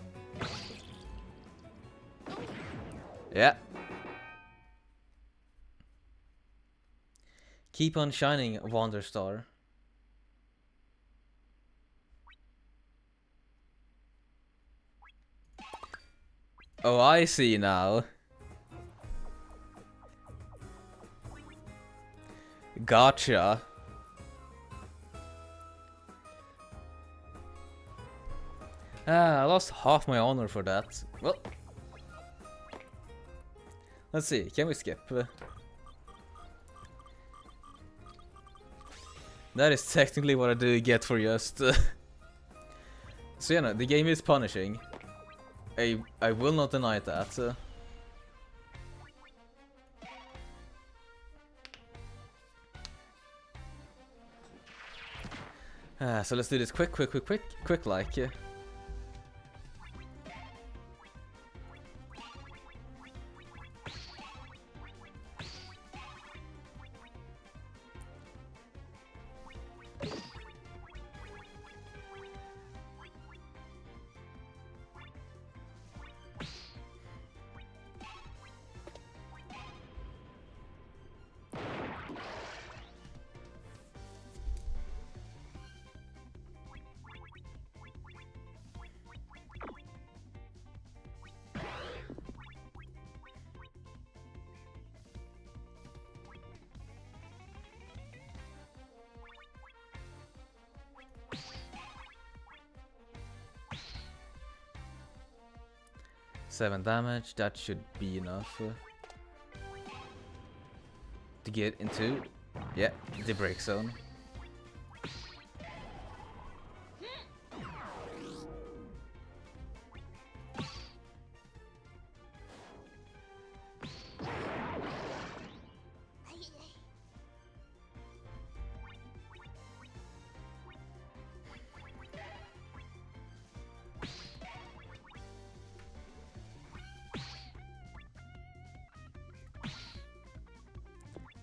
Yeah. Keep on shining, Wanderstar. Oh, I see now. Gotcha. I lost half my honor for that. Well, let's see. Can we skip? That is technically what I do get for just. So yeah, no, the game is punishing. I will not deny that. So let's do this quick like. 7 damage, that should be enough to get into, yeah, the break zone.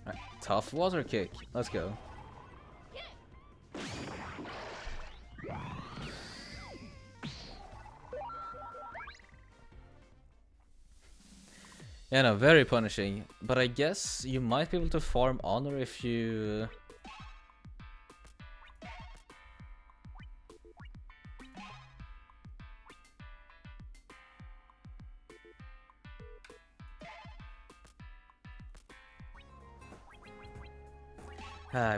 Right, tough water kick, let's go. Yeah, no, very punishing, but I guess you might be able to farm honor if you...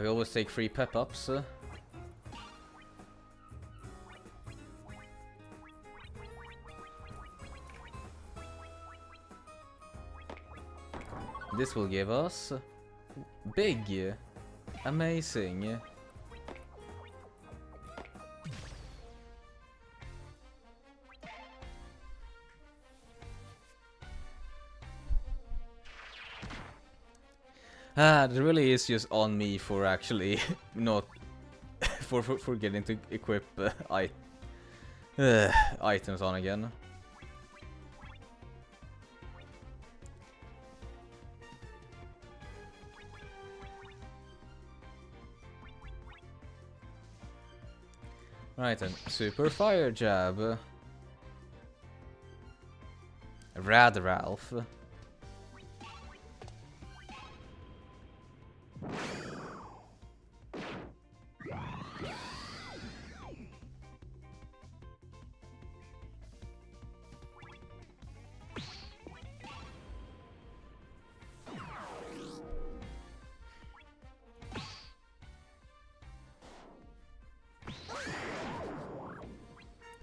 we always take free pep-ups. This will give us big, amazing. It really is just on me for actually not for getting to equip items on again. Right then, super fire jab. Rad Ralph.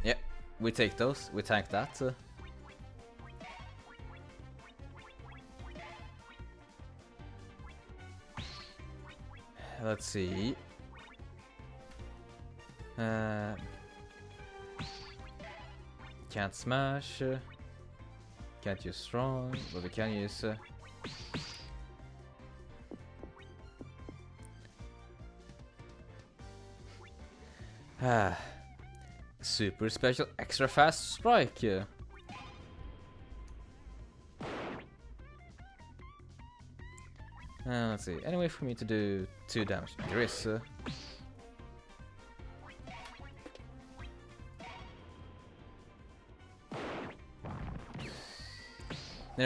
Yep, we take those, we tank that. Let's see. Can't smash. Can't use strong, but we can use. Super special extra fast strike. Let's see. Any way for me to do 2 damage? There is. There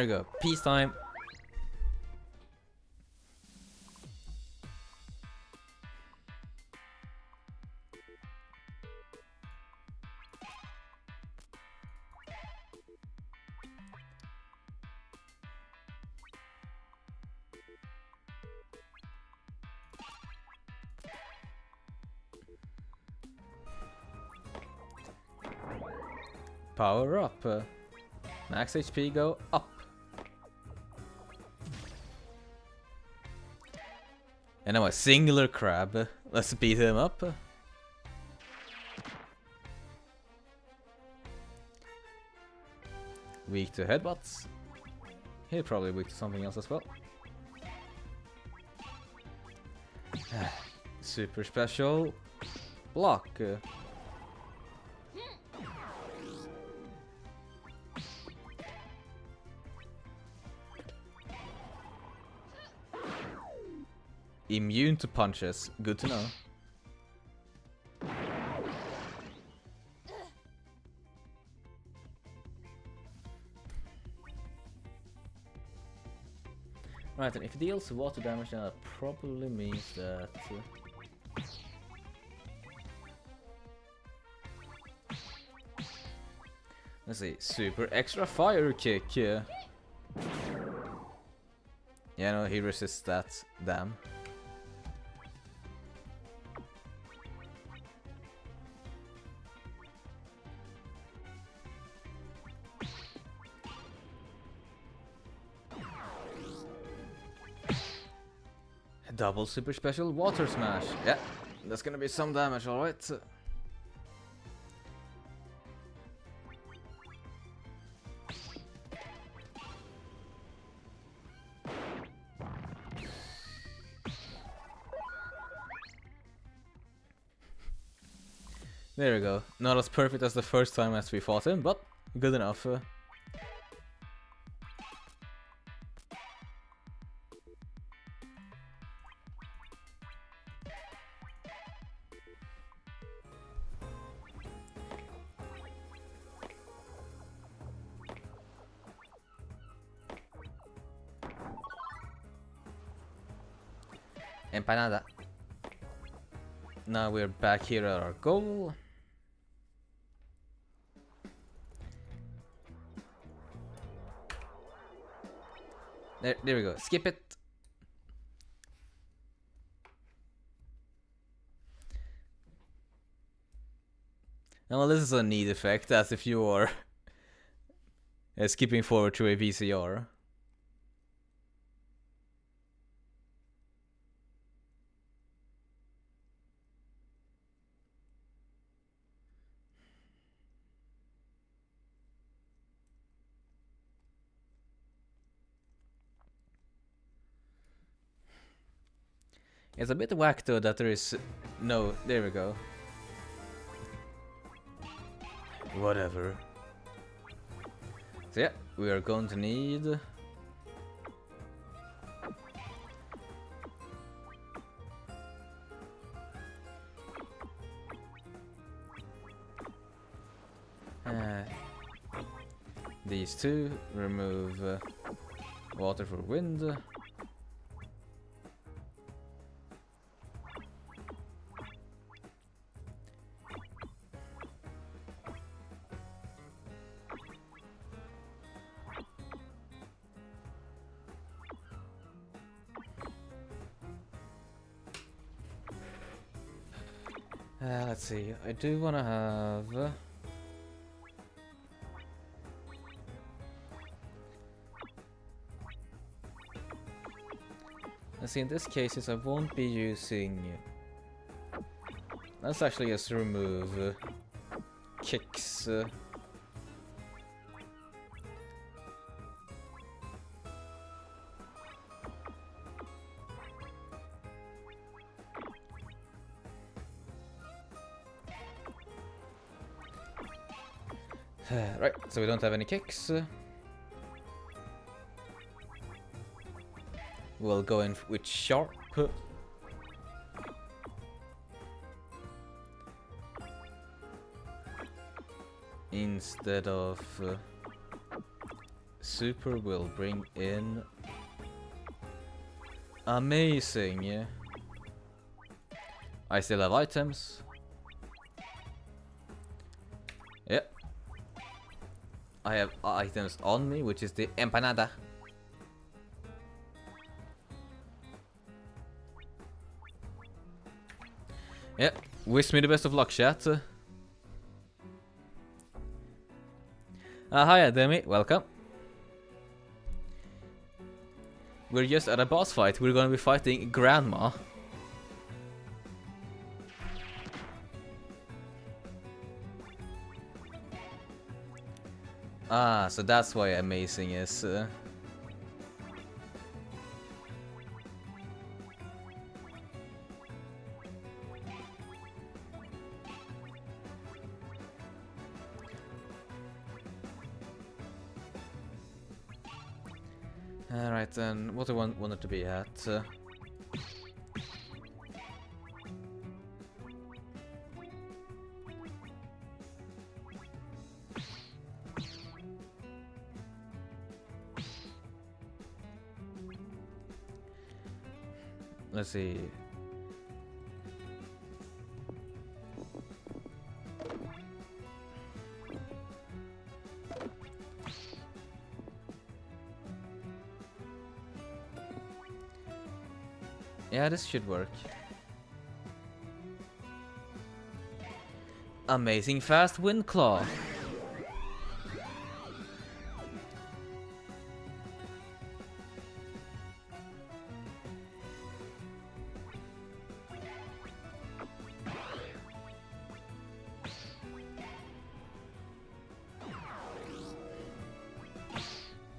we go. Peace time. Power up. Max HP go up. And now a singular crab. Let's beat him up. Weak to headbutts. He's probably weak to something else as well. Super special. Block. Immune to punches. Good to know. Right, and if it deals water damage, then that probably means that... let's see, super extra fire kick. Yeah, no, he resists that. Damn. Double super special water smash. Yeah, that's gonna be some damage, alright. There we go. Not as perfect as the first time as we fought him, but good enough. Empanada. Now we're back here at our goal. There we go. Skip it. Now, well, this is a neat effect, as if you are skipping forward to a VCR. It's a bit whack though that there is no... There we go. Whatever. So yeah, we are going to need... these two, remove water for wind. Let's see, I do want to have... let's see, in this case, I won't be using... let's actually just remove kicks. Right, so we don't have any kicks. We'll go in with sharp. Instead of super, we'll bring in amazing. Yeah. I still have items. Yep. I have items on me, which is the empanada. Yeah, wish me the best of luck, chat. Hiya, Demi. Welcome. We're just at a boss fight. We're gonna be fighting Grandma. Ah, so that's why amazing is... Alright then, what do I want it to be at? Let's see. Yeah, this should work. Amazing fast wind claw.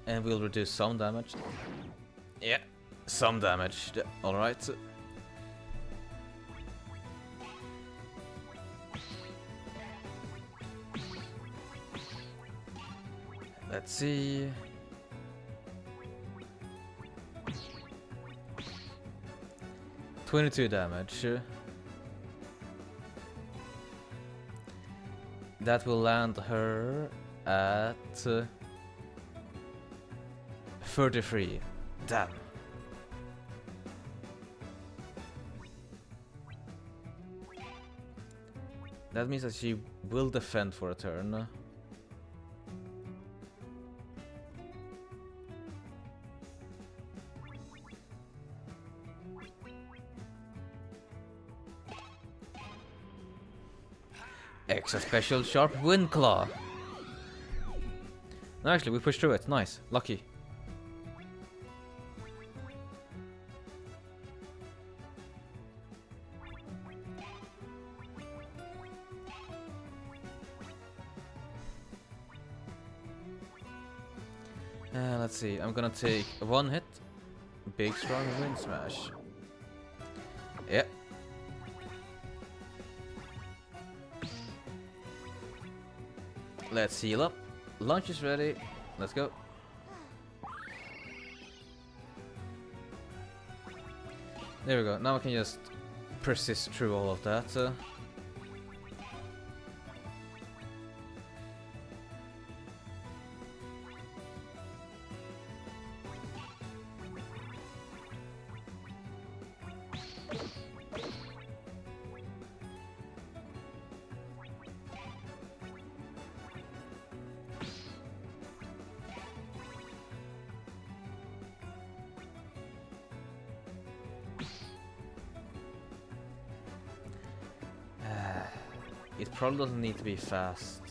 And we'll reduce some damage. Yeah, some damage. Alright. Let's see. $22 damage. That will land her at 33. Damn. That means that she will defend for a turn. Extra special sharp wind claw. No, actually, we pushed through it. Nice. Lucky. Let's see. I'm gonna take one hit. Big strong wind smash. Yeah. Let's heal up. Launch is ready. Let's go. There we go. Now I can just persist through all of that. It probably doesn't need to be fast.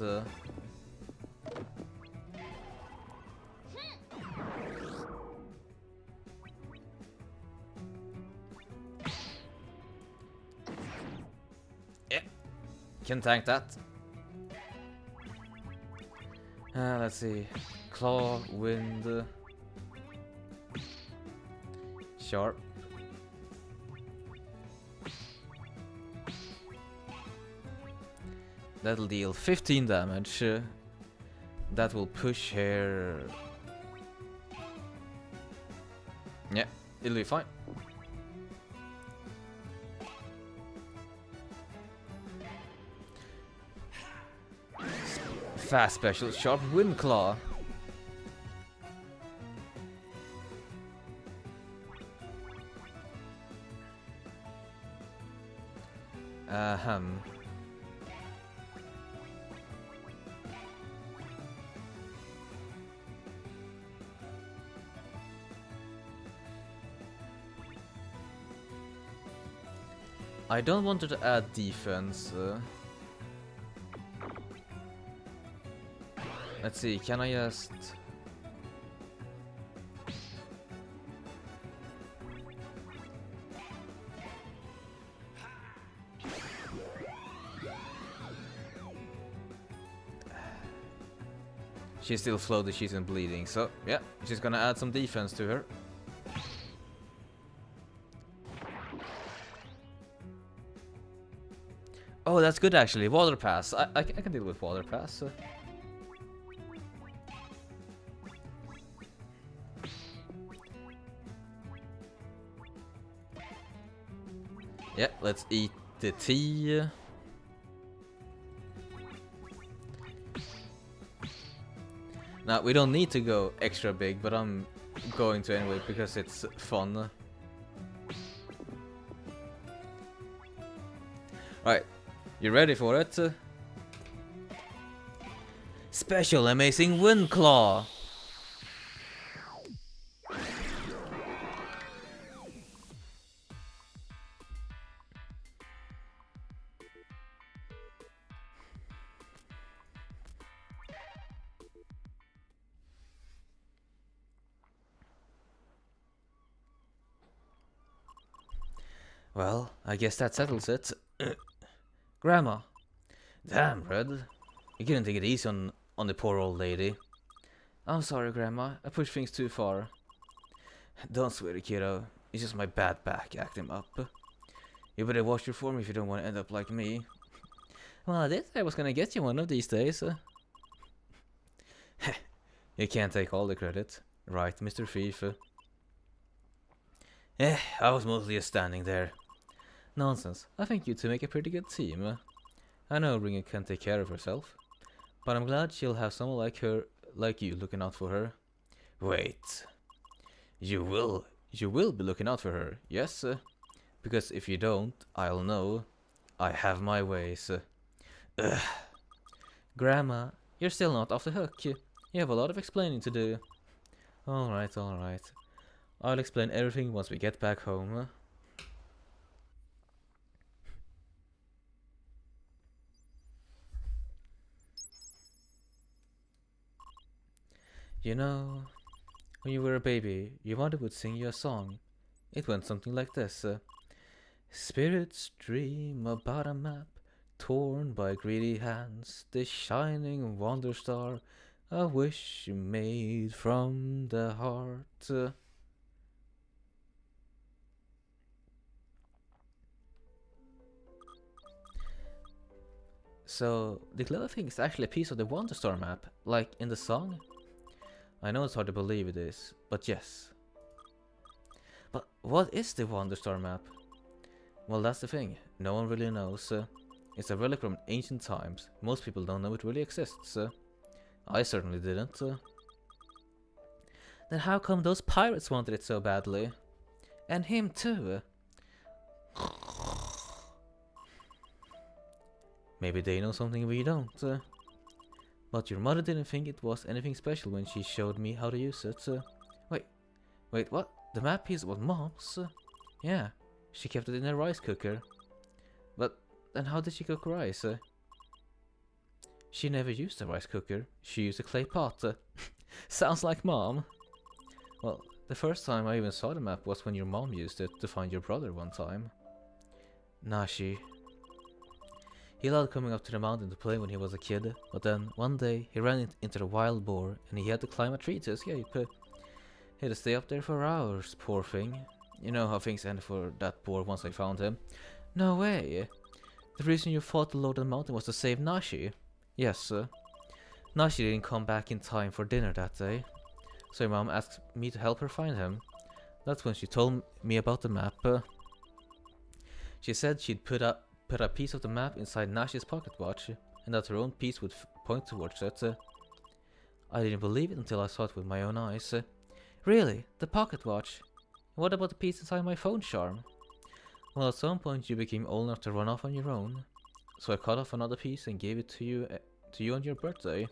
Yeah, can tank that. Let's see. Claw, wind, sharp. That'll deal 15 damage. That will push her. Yeah, it'll be fine. Fast special sharp wind claw. I don't want her to add defense. Let's see, can I just... She's still floated, she isn't bleeding, so yeah, she's gonna add some defense to her. Oh, that's good actually, water pass. I can deal with water pass. Yeah, let's eat the tea. Now, we don't need to go extra big, but I'm going to anyway because it's fun. Right, you ready for it? Special Amazing Wind Claw! Well, I guess that settles it. Grandma. Damn, Red. You couldn't take it easy on the poor old lady. I'm sorry, Grandma. I pushed things too far. Don't swear it, kiddo. It's just my bad back acting up. You better watch your form if you don't want to end up like me. Well, I did say I was gonna get you one of these days. You can't take all the credit. Right, Mr. Thief? I was mostly just standing there. Nonsense. I think you two make a pretty good team. I know Ringer can't take care of herself, but I'm glad she'll have someone like you looking out for her. Wait. You will be looking out for her, yes? Because if you don't, I'll know. I have my ways. Ugh. Grandma, you're still not off the hook. You have a lot of explaining to do. Alright. I'll explain everything once we get back home. You know, when you were a baby, your mother would sing you a song. It went something like this. Spirits dream about a map, torn by greedy hands, the shining wonder star, a wish made from the heart. So, the clever thing is actually a piece of the Wonder Star map, like in the song? I know it's hard to believe it is, but yes. But what is the Wonder Star map? Well, that's the thing, no one really knows. It's a relic from ancient times, most people don't know it really exists. I certainly didn't. Then how come those pirates wanted it so badly? And him too? Maybe they know something we don't. But your mother didn't think it was anything special when she showed me how to use it. Wait, what? The map piece was Mom's? Yeah, she kept it in a rice cooker. But then how did she cook rice? She never used a rice cooker, she used a clay pot. Sounds like Mom. Well, the first time I even saw the map was when your mom used it to find your brother one time. Nashi. He loved coming up to the mountain to play when he was a kid, but then one day he ran into the wild boar and he had to climb a tree to escape. He had to stay up there for hours, poor thing. You know how things ended for that boar once I found him. No way! The reason you fought the Lord of the Mountain was to save Nashi? Yes. Nashi didn't come back in time for dinner that day, so your mom asked me to help her find him. That's when she told me about the map. She said she'd put a piece of the map inside Nashi's pocket watch, and that her own piece would point towards it. I didn't believe it until I saw it with my own eyes. Really? The pocket watch? What about the piece inside my phone charm? Well, at some point you became old enough to run off on your own, so I cut off another piece and gave it to you on your birthday.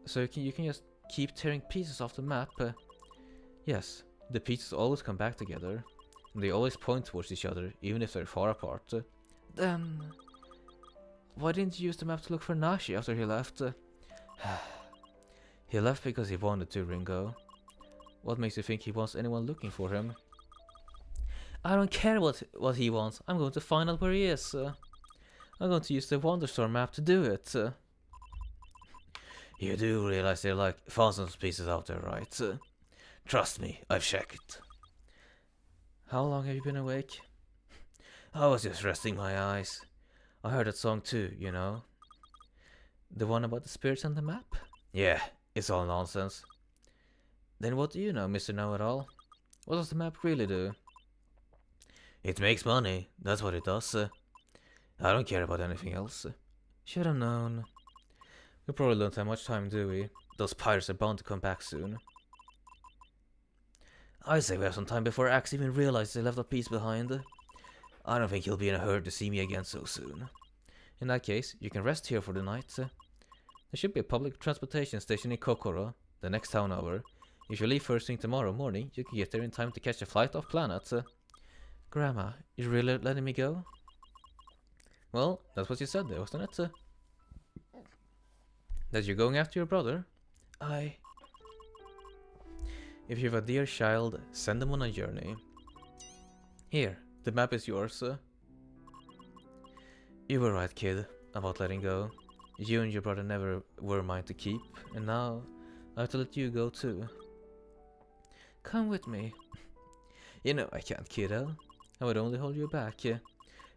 So you can just keep tearing pieces off the map. Yes, the pieces always come back together, and they always point towards each other, even if they're far apart. Then, why didn't you use the map to look for Nashi after he left? He left because he wanted to, Ringo. What makes you think he wants anyone looking for him? I don't care what he wants. I'm going to find out where he is. I'm going to use the Wonderstorm map to do it. You do realize there are like thousands of pieces out there, right? Trust me, I've checked. How long have you been awake? I was just resting my eyes. I heard that song too, you know. The one about the spirits on the map? Yeah, it's all nonsense. Then what do you know, Mr. Know-It-All? What does the map really do? It makes money, that's what it does. I don't care about anything else. Should have known. We probably don't have much time, do we? Those pirates are bound to come back soon. I say we have some time before Axe even realizes they left a piece behind. I don't think he'll be in a hurry to see me again so soon. In that case, you can rest here for the night. There should be a public transportation station in Kokoro, the next town over. If you leave first thing tomorrow morning, you can get there in time to catch a flight off planet. Grandma, you really letting me go? Well, that's what you said there, wasn't it? That you're going after your brother? If you have a dear child, send them on a journey. Here, the map is yours. You were right, kid, about letting go. You and your brother never were mine to keep, and now I have to let you go too. Come with me. You know I can't, kiddo. I would only hold you back.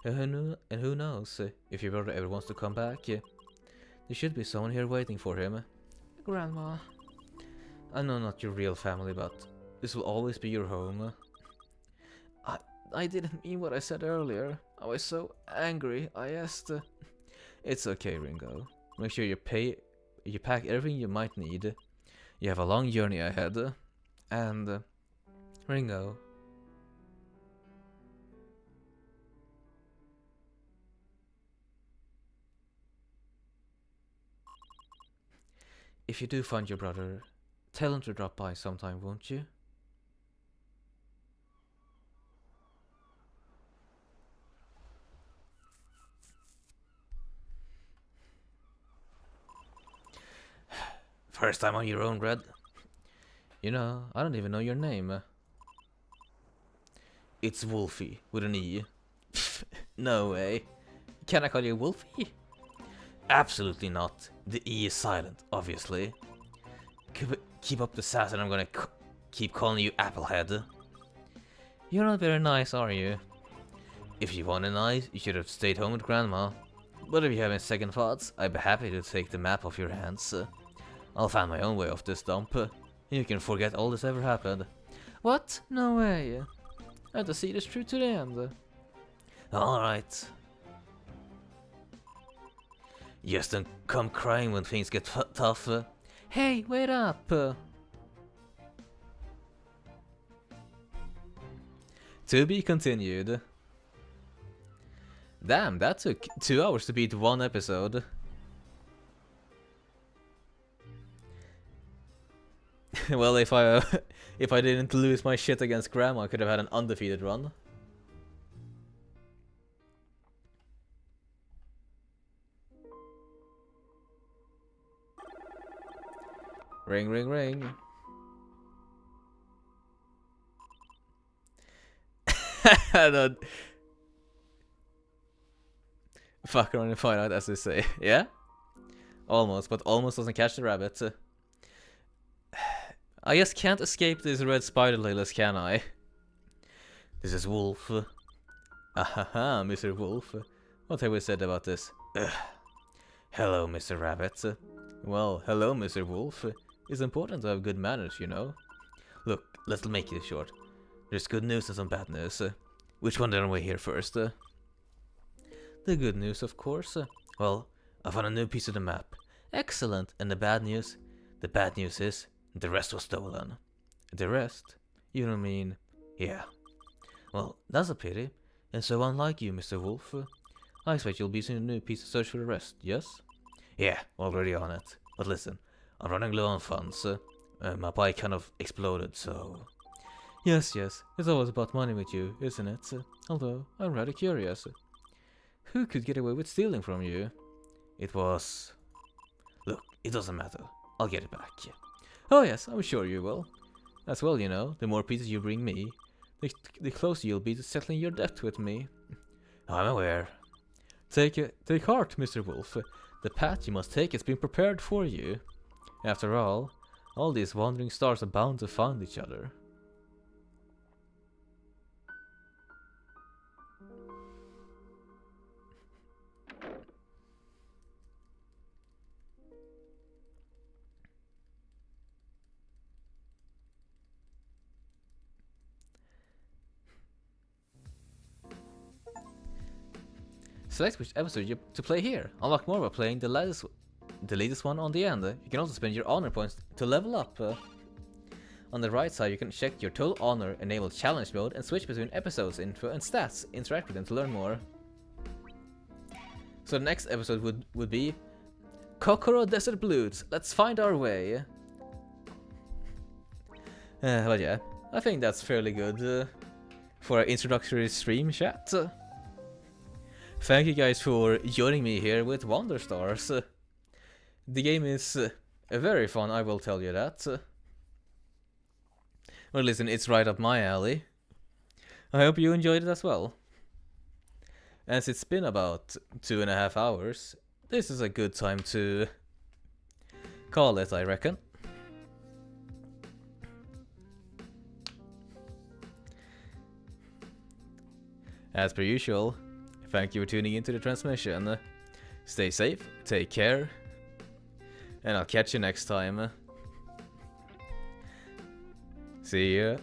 And who knows, if your brother ever wants to come back. There should be someone here waiting for him. Grandma. I know not your real family, but this will always be your home. I didn't mean what I said earlier. I was so angry. I asked. It's okay, Ringo. Make sure you pack everything you might need. You have a long journey ahead. And Ringo. If you do find your brother, tell him to drop by sometime, won't you? First time on your own, Red? You know, I don't even know your name. It's Wolfie, with an E. No way. Can I call you Wolfie? Absolutely not. The E is silent, obviously. Keep up the sass and I'm gonna keep calling you Applehead. You're not very nice, are you? If you wanted nice, you should have stayed home with Grandma. But if you're having second thoughts, I'd be happy to take the map off your hands. I'll find my own way off this dump. You can forget all this ever happened. What? No way. I have to see this through to the end. Alright. Just don't come crying when things get tough. Hey, wait up! To be continued. Damn, that took 2 hours to beat one episode. Well, if I didn't lose my shit against Grandma, I could have had an undefeated run. Ring, ring, ring. No. Fuck around and find out, as they say. Yeah? Almost, but almost doesn't catch the rabbit. I just can't escape these red spider legless, can I? This is Wolf. Ahaha, Mr. Wolf. What have we said about this? Hello, Mr. Rabbit. Well, hello, Mr. Wolf. It's important to have good manners, you know. Look, let's make it short. There's good news and some bad news. Which one did we hear first? The good news, of course. Well, I found a new piece of the map. Excellent. And the bad news? The bad news is the rest was stolen. The rest? You don't mean... Yeah. Well, that's a pity. And so unlike you, Mr. Wolf, I expect you'll be using a new piece of search for the rest, yes? Yeah, already on it. But listen, I'm running low on funds. My bike kind of exploded, so... Yes, it's always about money with you, isn't it? Although, I'm rather curious. Who could get away with stealing from you? It was... Look, it doesn't matter. I'll get it back. Oh yes, I'm sure you will. As well, you know, the more pieces you bring me, the closer you'll be to settling your debt with me. I'm aware. Take heart, Mr. Wolf. The path you must take has been prepared for you. After all these wandering stars are bound to find each other. Select which episode to play here. Unlock more by playing the latest one on the end. You can also spend your honor points to level up. On the right side, you can check your total honor, enable challenge mode, and switch between episodes info and stats. Interact with them to learn more. So the next episode would be Kokoro Desert Blues. Let's find our way. But yeah, I think that's fairly good for an introductory stream chat. Thank you guys for joining me here with Wonder Stars. The game is very fun, I will tell you that. Well, listen, it's right up my alley. I hope you enjoyed it as well. As it's been about 2.5 hours, this is a good time to call it, I reckon. As per usual, thank you for tuning into the transmission. Stay safe, take care, and I'll catch you next time. See ya.